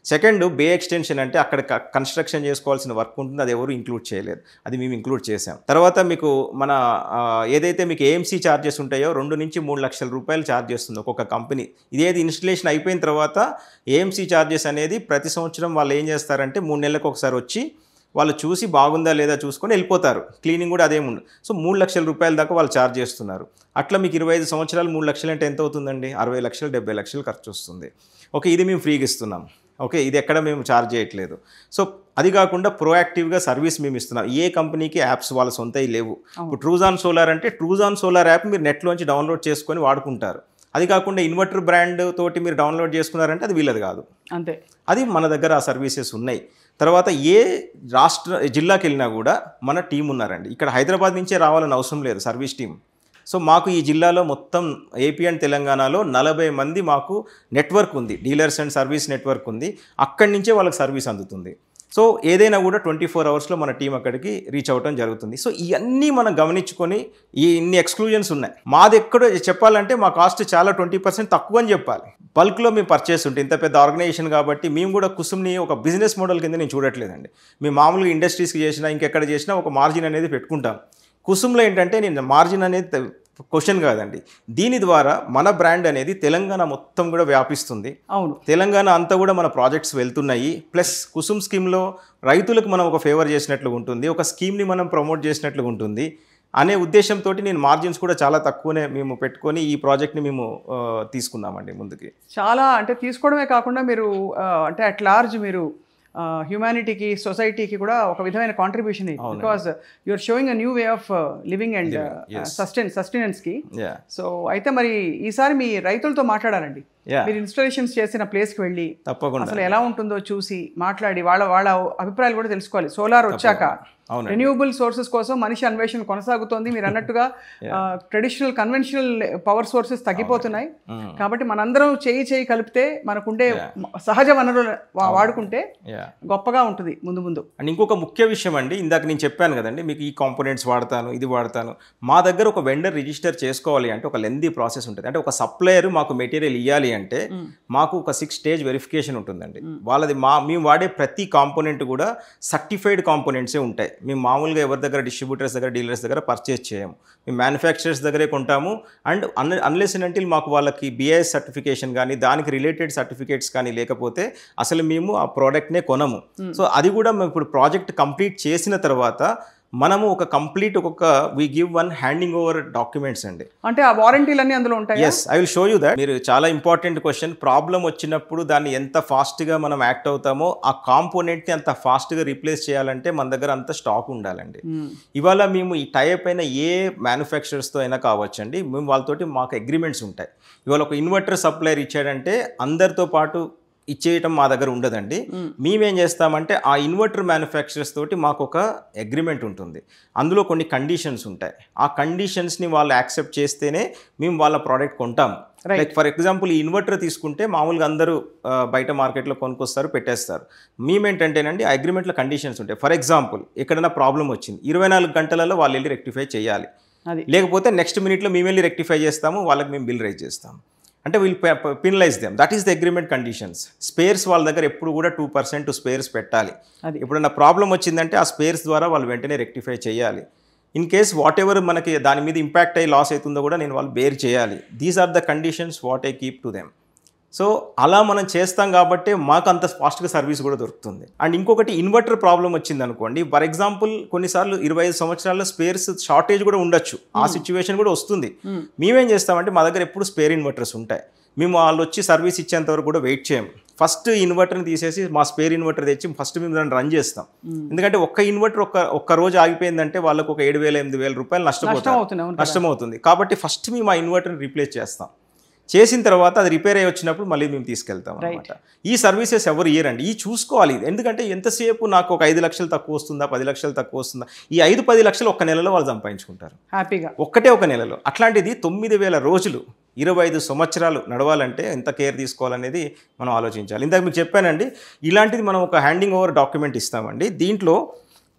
సెకండ్ బే ఎక్స్టెన్షన్ అంటే అక్కడ కన్స్ట్రక్షన్ చేసుకోవాల్సిన వర్క్ ఉంటుంది, అది ఎవరు ఇంక్లూడ్ చేయలేదు, అది మేము ఇంక్లూడ్ చేసాం. తర్వాత మీకు మన ఏదైతే మీకు ఏఎంసీ ఛార్జెస్ ఉంటాయో 2 నుంచి 3 లక్షల రూపాయలు ఛార్జ్ చేస్తుంది ఒక్కొక్క కంపెనీ. ఇదేది ఇన్స్టలేషన్ అయిపోయిన తర్వాత ఏఎంసీ ఛార్జెస్ అనేది ప్రతి సంవత్సరం వాళ్ళు ఏం చేస్తారంటే 3 నెలలకు ఒకసారి వచ్చి వాళ్ళు చూసి బాగుందా లేదా చూసుకొని వెళ్ళిపోతారు. క్లీనింగ్ కూడా అదేముండదు. సో 3 లక్షల రూపాయల దాకా వాళ్ళు ఛార్జ్ చేస్తున్నారు. అట్లా మీకు 25 సంవత్సరాలు 3 లక్షలు అంటే ఎంత అవుతుందండి? 60 లక్షలు 70 లక్షలు ఖర్చు వస్తుంది. ఓకే, ఇది మేము ఫ్రీగా ఇస్తున్నాం. ఓకే, ఇది ఎక్కడ మేము ఛార్జ్ చేయట్లేదు. సో అది కాకుండా ప్రోయాక్టివ్గా సర్వీస్ మేము ఇస్తున్నాం. ఏ కంపెనీకి యాప్స్ వాళ్ళ సొంతవి లేవు. ఇప్పుడు ట్రూజాన్ సోలార్ అంటే ట్రూజాన్ సోలార్ యాప్ మీరు నెట్లోంచి డౌన్లోడ్ చేసుకొని వాడుకుంటారు. అది కాకుండా ఇన్వర్టర్ బ్రాండ్ తోటి మీరు డౌన్లోడ్ చేసుకున్నారంటే అది వీళ్ళది కాదు. అంతే, అది మన దగ్గర ఆ సర్వీసెస్ ఉన్నాయి. తర్వాత ఏ జిల్లాకి వెళ్ళినా కూడా మన టీం ఉన్నారండి. ఇక్కడ హైదరాబాద్ నుంచే రావాలని అవసరం లేదు సర్వీస్ టీం. సో మాకు ఈ జిల్లాలో మొత్తం ఏపీ అండ్ తెలంగాణలో 40 మంది మాకు నెట్వర్క్ ఉంది, డీలర్స్ అండ్ సర్వీస్ నెట్వర్క్ ఉంది. అక్కడి నుంచే వాళ్ళకి సర్వీస్ అందుతుంది. సో ఏదైనా కూడా 24 అవర్స్లో మన టీం అక్కడికి రీచ్ అవ్వడం జరుగుతుంది. సో ఇవన్నీ మనం గమనించుకొని ఇన్ని ఎక్స్క్లూజన్స్ ఉన్నాయి. మాది ఎక్కడ చెప్పాలంటే మా కాస్ట్ చాలా 20% తక్కువ అని చెప్పాలి. బల్క్లో మేము పర్చేస్ ఉంటే ఇంత పెద్ద ఆర్గనైజేషన్ కాబట్టి మేము కూడా కుసుమ్ని ఒక బిజినెస్ మోడల్ కింద నేను చూడట్లేదండి. మేము మామూలుగా ఇండస్ట్రీస్కి చేసినా ఇంకెక్కడ చేసినా ఒక మార్జిన్ అనేది పెట్టుకుంటాం. కుసుమ్లో ఏంటంటే నేను మార్జిన్ అనేది క్వశ్చన్ కాదండి. దీని ద్వారా మన బ్రాండ్ అనేది తెలంగాణ మొత్తం కూడా వ్యాపిస్తుంది. అవును, తెలంగాణ అంతా కూడా మన ప్రాజెక్ట్స్ వెళ్తున్నాయి. ప్లస్ కుసుమ్ స్కీమ్లో రైతులకు మనం ఒక ఫేవర్ చేసినట్లుగా ఉంటుంది, ఒక స్కీమ్ని మనం ప్రమోట్ చేసినట్లుగా ఉంటుంది అనే ఉద్దేశంతో నేను మార్జిన్స్ కూడా చాలా తక్కువనే మేము పెట్టుకొని ఈ ప్రాజెక్ట్ని మేము తీసుకున్నామండి ముందుకి. చాలా అంటే తీసుకోవడమే కాకుండా మీరు అంటే అట్ లార్జ్ మీరు హ్యూమానిటీకి సొసైటీకి కూడా ఒక విధమైన contribution, because you're showing a new way of living and సస్టెనెన్స్కి. సో అయితే మరి ఈసారి మీ రైతులతో మాట్లాడాలండి. మీరు ఇన్స్టాలేషన్స్ చేసిన ప్లేస్కి వెళ్ళి తప్పకుండా అసలు ఎలా ఉంటుందో చూసి మాట్లాడి వాళ్ళ అభిప్రాయాలు కూడా తెలుసుకోవాలి. సోలార్ వచ్చాక రెన్యూవబుల్ సోర్సెస్ కోసం మనిషి అన్వేషణ కొనసాగుతోంది. మీరు అన్నట్టుగా ట్రెడిషనల్ కన్వెన్షనల్ పవర్ సోర్సెస్ తగ్గిపోతున్నాయి. కాబట్టి మనందరం చేయి కలిపితే మనకుండే సహజ వనరులు వాడుకుంటే గొప్పగా ఉంటుంది ముందు. అండ్ ఇంకొక ముఖ్య విషయం అండి, ఇందాక నేను చెప్పాను కదండి మీకు ఈ కాంపోనెంట్స్ వాడతాను ఇది వాడతాను. మా దగ్గర ఒక వెండర్ రిజిస్టర్ చేసుకోవాలి అంటే ఒక లెందీ ప్రాసెస్ ఉంటుంది. అంటే ఒక సప్లయర్ మాకు మెటీరియల్ ఇవ్వాలి అంటే మాకు ఒక 6 స్టేజ్ వెరిఫికేషన్ ఉంటుందండి. వాళ్ళది మేము వాడే ప్రతి కాంపోనెంట్ కూడా సర్టిఫైడ్ కాంపోనెంట్సే ఉంటాయి. మేము మామూలుగా ఎవరి దగ్గర డిస్ట్రిబ్యూటర్స్ దగ్గర డీలర్స్ దగ్గర పర్చేస్ చేయము, మేము మ్యానుఫ్యాక్చరర్స్ దగ్గరే కొంటాము. అండ్ అన్లెస్ అండ్ అంటిల్ మాకు వాళ్ళకి బిఐఎస్ సర్టిఫికేషన్ కానీ దానికి రిలేటెడ్ సర్టిఫికేట్స్ కానీ లేకపోతే అసలు మేము ఆ ప్రోడక్ట్నే కొనము. సో అది కూడా మేము ఇప్పుడు ప్రాజెక్ట్ కంప్లీట్ చేసిన తర్వాత మనము ఒక complete we give one handing over documents అండి. అంటే ఆ వారంటీలన్నీ అందులో ఉంటాయి. Yes, I will show you that. మీరు చాలా ఇంపార్టెంట్ క్వశ్చన్. ప్రాబ్లం వచ్చినప్పుడు దాన్ని ఎంత ఫాస్ట్గా మనం యాక్ట్ అవుతామో ఆ కాంపోనెంట్ని అంత ఫాస్ట్గా రీప్లేస్ చేయాలంటే మన దగ్గర అంత స్టాక్ ఉండాలండి. ఇవాళ మేము ఈ టైప్ అయిన ఏ మ్యానుఫ్యాక్చరర్స్తో అయినా కావచ్చండి, మేము వాళ్ళతోటి మాకు అగ్రిమెంట్స్ ఉంటాయి. ఇవాళ ఒక ఇన్వర్టర్ సప్లయర్ ఇచ్చాడంటే అందరితో పాటు ఇచ్చేయటం మా దగ్గర ఉండదండి. మేమేం చేస్తామంటే ఆ ఇన్వర్టర్ మ్యానుఫ్యాక్చరర్స్ తోటి మాకు ఒక అగ్రిమెంట్ ఉంటుంది, అందులో కొన్ని కండిషన్స్ ఉంటాయి. ఆ కండిషన్స్ని వాళ్ళు యాక్సెప్ట్ చేస్తేనే మేము వాళ్ళ ప్రోడక్ట్ కొంటాము. లైక్ ఫర్ ఎగ్జాంపుల్ ఈ ఇన్వర్టర్ తీసుకుంటే మామూలుగా అందరూ బయట మార్కెట్లో కొనుక్కొస్తారు, పెట్టేస్తారు. మేమేంటంటేనండి ఆ అగ్రిమెంట్లో కండిషన్స్ ఉంటాయి. ఫర్ ఎగ్జాంపుల్ ఎక్కడైనా ప్రాబ్లం వచ్చింది, 24 గంటలలో వాళ్ళు వెళ్ళి రెక్టిఫై చేయాలి, లేకపోతే నెక్స్ట్ మినిట్లో మేము వెళ్ళి రెక్టిఫై చేస్తాము, వాళ్ళకి మేము బిల్ రైజ్ చేస్తాము. అంటే we'll penalise them. That is the agreement conditions. Spares వాళ్ళ దగ్గర ఎప్పుడు కూడా 2% స్పేర్స్ పెట్టాలి. ఎప్పుడైనా ప్రాబ్లం వచ్చిందంటే ఆ స్పేర్స్ ద్వారా వాళ్ళు వెంటనే రెక్టిఫై చేయాలి. ఇన్ కేస్ వాట్ ఎవర్ మనకి దాని మీద ఇంపాక్ట్ అయ్యి లాస్ అవుతుందో కూడా నేను వాళ్ళు బేర్ చేయాలి. These are the conditions what I keep to them. So అలా మనం చేస్తాం కాబట్టి మాకు అంత ఫాస్ట్గా సర్వీస్ కూడా దొరుకుతుంది. అండ్ ఇంకొకటి, ఇన్వర్టర్ ప్రాబ్లం వచ్చింది అనుకోండి, ఫర్ ఎగ్జాంపుల్ కొన్నిసార్లు 25 సంవత్సరాల్లో స్పేర్స్ షార్టేజ్ కూడా ఉండొచ్చు, ఆ సిచ్యువేషన్ కూడా వస్తుంది. మేమేం చేస్తామంటే మా దగ్గర ఎప్పుడు స్పేర్ ఇన్వర్టర్స్ ఉంటాయి. మేము వాళ్ళు వచ్చి సర్వీస్ ఇచ్చేంత వరకు కూడా వెయిట్ చేయము. ఫస్ట్ ఇన్వర్టర్ని తీసేసి మా స్పేర్ ఇన్వర్టర్ తెచ్చి ఫస్ట్ మేము దాన్ని రన్ చేస్తాం. ఎందుకంటే ఒక్క ఇన్వర్టర్ ఒక్క రోజు ఆగిపోయిందంటే వాళ్ళకు ఒక 7,000-8,000 రూపాయలు నష్టమవుతుంది. కాబట్టి ఫస్ట్ మేము ఆ ఇన్వర్టర్ని రీప్లేస్ చేస్తాం. చేసిన తర్వాత అది రిపేర్ అయ్యి వచ్చినప్పుడు మళ్ళీ మేము తీసుకెళ్తాం అనమాట. ఈ సర్వీసెస్ ఎవరు ఇయర్ అండి, ఈ చూసుకోవాలి. ఎందుకంటే ఎంతసేపు నాకు ఒక 5 లక్షలు తక్కువ వస్తుందా, 10 లక్షలు తక్కువ వస్తుందా, ఈ 5-10 లక్షలు ఒక్క నెలలో వాళ్ళు సంపాదించుకుంటారు హ్యాపీగా, ఒక నెలలో. అట్లాంటిది 9,000 రోజులు 25 సంవత్సరాలు నడవాలంటే ఎంత కేర్ తీసుకోవాలనేది మనం ఆలోచించాలి. ఇందాక మీకు చెప్పానండి, ఇలాంటిది మనం ఒక హ్యాండింగ్ ఓవర్ డాక్యుమెంట్ ఇస్తామండి. దీంట్లో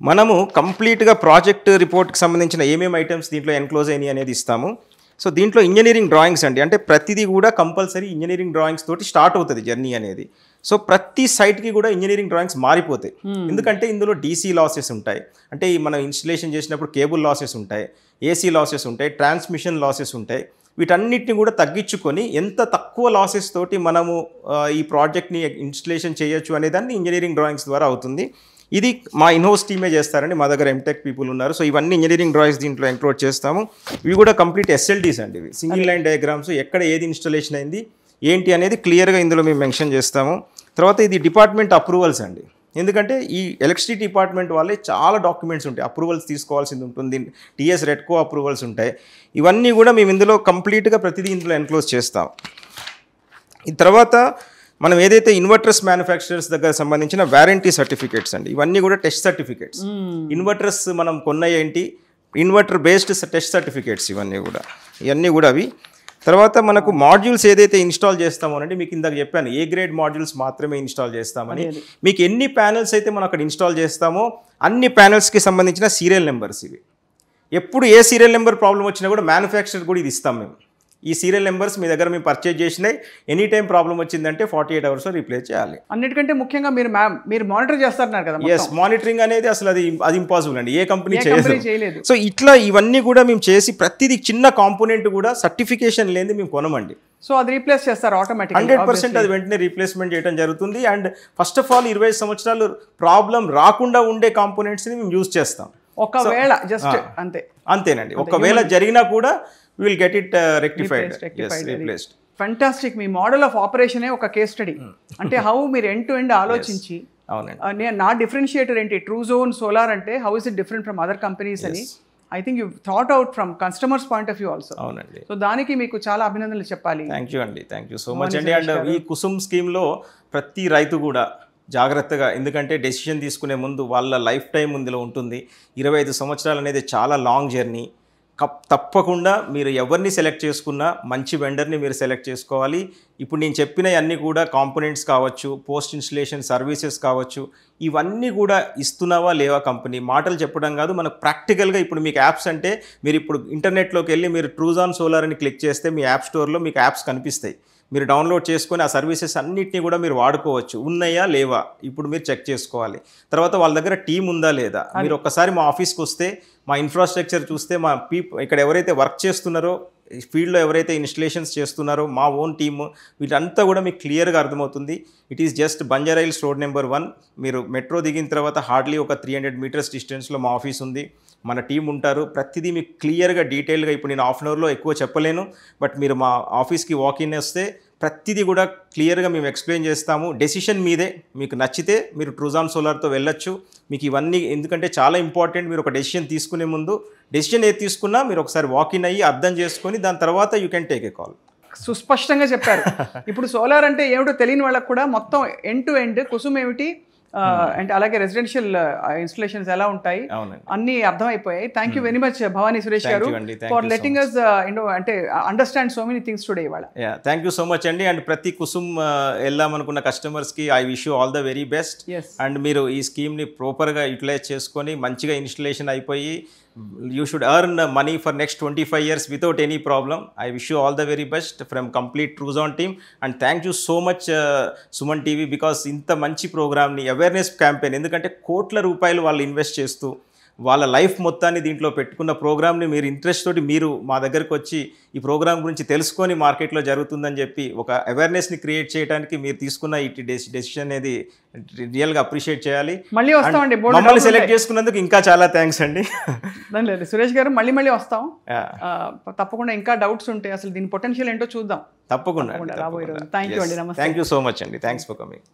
మనము కంప్లీట్గా ప్రాజెక్ట్ రిపోర్ట్కి సంబంధించిన ఏమేమి ఐటమ్స్ దీంట్లో ఎన్క్లోజ్ అయినాయి అనేది ఇస్తాము. సో దీంట్లో ఇంజనీరింగ్ డ్రాయింగ్స్ అండి, అంటే ప్రతిదీ కూడా కంపల్సరీ ఇంజనీరింగ్ డ్రాయింగ్స్ తోటి స్టార్ట్ అవుతుంది జర్నీ అనేది. సో ప్రతి సైట్కి కూడా ఇంజనీరింగ్ డ్రాయింగ్స్ మారిపోతాయి. ఎందుకంటే ఇందులో డీసీ లాసెస్ ఉంటాయి, అంటే మనం ఇన్స్టలేషన్ చేసినప్పుడు కేబుల్ లాసెస్ ఉంటాయి, ఏసీ లాసెస్ ఉంటాయి, ట్రాన్స్మిషన్ లాసెస్ ఉంటాయి. వీటన్నిటిని కూడా తగ్గించుకొని ఎంత తక్కువ లాసెస్ తోటి మనము ఈ ప్రాజెక్ట్ని ఇన్స్టలేషన్ చేయొచ్చు అనేదాన్ని ఇంజనీరింగ్ డ్రాయింగ్స్ ద్వారా అవుతుంది. ఇది మా ఇన్హౌస్ టీమే చేస్తారండి, మా దగ్గర ఎంటెక్ పీపుల్ ఉన్నారు. సో ఇవన్నీ ఇంజనీరింగ్ డ్రాయింగ్స్ దీంట్లో ఇంక్లూడ్ చేస్తాము. ఇవి కూడా కంప్లీట్ ఎస్ఎల్డీస్ అండి, ఇవి సింగిల్ లైన్ డయాగ్రామ్స్, ఎక్కడ ఏది ఇన్స్టాలేషన్ అయింది ఏంటి అనేది క్లియర్గా ఇందులో మేము మెన్షన్ చేస్తాము. తర్వాత ఇది డిపార్ట్మెంట్ అప్రూవల్స్ అండి, ఎందుకంటే ఈ ఎలక్ట్రిసిటీ డిపార్ట్మెంట్ వాళ్ళే చాలా డాక్యుమెంట్స్ ఉంటాయి, అప్రూవల్స్ తీసుకోవాల్సింది ఉంటుంది, టీఎస్ రెడ్కో అప్రూవల్స్ ఉంటాయి. ఇవన్నీ కూడా మేము ఇందులో కంప్లీట్గా ప్రతిదీ ఇందులో ఎన్క్లోజ్ చేస్తాం. ఈ తర్వాత మనం ఏదైతే ఇన్వర్టర్స్ మ్యానుఫ్యాక్చరర్స్ దగ్గర సంబంధించిన వారంటీ సర్టిఫికేట్స్ అండి, ఇవన్నీ కూడా టెస్ట్ సర్టిఫికేట్స్. ఇన్వర్టర్స్ మనం కొన్న ఏంటి, ఇన్వర్టర్ బేస్డ్ టెస్ట్ సర్టిఫికేట్స్ ఇవన్నీ కూడా అవి. తర్వాత మనకు మాడ్యూల్స్ ఏదైతే ఇన్స్టాల్ చేస్తామో అండి, మీకు ఇందాక చెప్పాను ఏ గ్రేడ్ మాడ్యూల్స్ మాత్రమే ఇన్స్టాల్ చేస్తామని. మీకు ఎన్ని ప్యానెల్స్ అయితే మనం అక్కడ ఇన్స్టాల్ చేస్తామో అన్ని ప్యానెల్స్కి సంబంధించిన సీరియల్ నెంబర్స్ ఇవి. ఎప్పుడు ఏ సీరియల్ నెంబర్ ప్రాబ్లం వచ్చినా కూడా మ్యానుఫ్యాక్చరర్ కూడా ఇది ఇస్తాం మేము. ఈ సీరియల్ నెంబర్స్ మీ దగ్గర మేము పర్చేజ్ చేసినాయి, ఎనీ టైం ప్రాబ్లం వచ్చిందంటే 48 అవర్స్లో రీప్లేస్ చేయాలి. అన్నిటికంటే ముఖ్యంగా మీరు మానిటర్ చేస్తున్నారు కదా. ఎస్, మానిటరింగ్ అనేది అసలు అది ఇంపాసిబుల్ అండి, ఏ కంపెనీ చేయలేదు. సో ఇట్లా ఇవన్నీ కూడా మేము చేసి ప్రతిదీ చిన్న కాంపోనెంట్ కూడా సర్టిఫికేషన్ లేని మేము కొనమండి. సో అది రీప్లేస్ చేస్తారు ఆటోమేటిక్ 100%, అది వెంటనే రీప్లేస్మెంట్ చేయడం జరుగుతుంది. అండ్ ఫస్ట్ ఆఫ్ ఆల్ 25 సంవత్సరాలు ప్రాబ్లం రాకుండా ఉండే కాంపోనెంట్స్ని మేము యూజ్ చేస్తాం. ఒకవేళ జస్ట్ అంతేనండి, ఒకవేళ జరిగినా కూడా we will get it rectified. Yes, replaced. Fantastic. మీ మోడల్ ఆఫ్ ఆపరేషనే ఒక కేస్ స్టడీ. అంటే హౌ మీరు ఎండ్ టు ఎండ్ ఆలోచించి నా డిఫరెన్షియేటర్ ఏంటి, ట్రూ జోన్ సోలార్ అంటే how is it different from other companies అని I think you thought out from customers point of view also. అవునండి. సో దానికి మీకు చాలా అభినందనలు చెప్పాలి. థ్యాంక్ యూ సో మచ్ అండి. అండ్ ఈ కుసుమ్ స్కీమ్లో ప్రతి రైతు కూడా జాగ్రత్తగా, ఎందుకంటే డెసిషన్ తీసుకునే ముందు వాళ్ళ లైఫ్ టైం ఇందులో ఉంటుంది. 25 సంవత్సరాలు అనేది చాలా లాంగ్ జర్నీ. తప్పకుండా మీరు ఎవరిని సెలెక్ట్ చేసుకున్నా మంచి వెండర్ని మీరు సెలెక్ట్ చేసుకోవాలి. ఇప్పుడు నేను చెప్పిన అన్నీ కూడా కాంపోనెంట్స్ కావచ్చు, పోస్ట్ ఇన్స్టలేషన్ సర్వీసెస్ కావచ్చు, ఇవన్నీ కూడా ఇస్తున్నావా లేవా కంపెనీ, మాటలు చెప్పడం కాదు, మనకు ప్రాక్టికల్గా ఇప్పుడు మీకు యాప్స్ అంటే మీరు ఇప్పుడు ఇంటర్నెట్లోకి వెళ్ళి మీరు ట్రూజాన్ సోలార్ అని క్లిక్ చేస్తే మీ యాప్ స్టోర్లో మీకు యాప్స్ కనిపిస్తాయి. మీరు డౌన్లోడ్ చేసుకొని ఆ సర్వీసెస్ అన్నిటిని కూడా మీరు వాడుకోవచ్చు. ఉన్నాయా లేవా ఇప్పుడు మీరు చెక్ చేసుకోవాలి. తర్వాత వాళ్ళ దగ్గర టీం ఉందా లేదా, మీరు ఒక్కసారి మా ఆఫీస్కి వస్తే మా ఇన్ఫ్రాస్ట్రక్చర్ చూస్తే మా ఇక్కడ ఎవరైతే వర్క్ చేస్తున్నారో ఫీల్డ్లో ఎవరైతే ఇన్స్టలేషన్స్ చేస్తున్నారో మా ఓన్ టీమ్, వీటంతా కూడా మీకు క్లియర్గా అర్థమవుతుంది. It is just Banjara hills road number 1. మీరు మెట్రో దిగిన తర్వాత హార్డ్లీ ఒక 300 మీటర్స్ డిస్టెన్స్లో మా ఆఫీస్ ఉంది. మన టీం ఉంటారు. ప్రతిదీ మీకు క్లియర్గా డీటెయిల్గా ఇప్పుడు నేను హాఫ్ అన్ అవర్లో ఎక్కువ చెప్పలేను, బట్ మీరు మా ఆఫీస్కి వాకిన్ వస్తే ప్రతిదీ కూడా క్లియర్గా మేము ఎక్స్ప్లెయిన్ చేస్తాము. డెసిషన్ మీదే. మీకు నచ్చితే మీరు ట్రూజాన్ సోలార్తో వెళ్ళొచ్చు. మీకు ఇవన్నీ ఎందుకంటే చాలా ఇంపార్టెంట్. మీరు ఒక డెసిషన్ తీసుకునే ముందు డెసిషన్ ఏది తీసుకున్నా మీరు ఒకసారి వాకిన్ అయ్యి అర్థం చేసుకొని దాని తర్వాత you can take a call. సుస్పష్టంగా చెప్పారు. ఇప్పుడు సోలార్ అంటే ఏమిటో తెలియని వాళ్ళకు కూడా మొత్తం ఎండ్ టు ఎండ్ కుసుమ్ ఏమిటి అంటే అలాగే రెసిడెన్షియల్ ఇన్స్టలేషన్స్ ఎలా ఉంటాయి అన్ని అర్థమైపోయాయి. Thank you very much Bhavani Suresh గారు ఫర్ లెటింగ్ us అంటే understand so many things today ఇవాళ. థ్యాంక్ యూ సో మచ్ అండి. అండ్ ప్రతి కుసుమ్ వెళ్దామనుకున్న కస్టమర్స్కి I wish you all the very best. And మీరు ఈ స్కీమ్ని ప్రాపర్గా యూటిలైజ్ చేసుకొని మంచిగా ఇన్స్టలేషన్ అయిపోయి you should earn money for next 25 years without any problem. I wish you all the very best from complete Truzon team, and thank you so much Suman TV because ఇంత మంచి ప్రోగ్రామ్ని awareness campaign, ఎందుకంటే కోట్ల రూపాయలు వాళ్ళు invest చేస్తూ వాళ్ళ life మొత్తాన్ని దీంట్లో పెట్టుకున్న ప్రోగ్రామ్ని మీరు ఇంట్రెస్ట్ తోటి మీరు మా దగ్గరకు వచ్చి ఈ ప్రోగ్రామ్ గురించి తెలుసుకొని మార్కెట్లో జరుగుతుందని చెప్పి ఒక అవేర్నెస్ని క్రియేట్ చేయడానికి మీరు తీసుకున్న ఈ డెసిషన్ అనేది రియల్గా అప్రిషియేట్ చేయాలి. మమ్మల్ని సెలెక్ట్ చేసుకున్నందుకు ఇంకా చాలా థ్యాంక్స్ అండి. లేదు సురేష్ గారు, మళ్ళీ వస్తాం తప్పకుండా. ఇంకా డౌట్స్ ఉంటాయి, అసలు దీని పొటెన్షియల్ ఏంటో చూద్దాం తప్పకుండా. రాబోయే రోజు. థ్యాంక్ యూ అండి. నమస్తే. థ్యాంక్ యూ సో మచ్ అండి. Thanks for coming.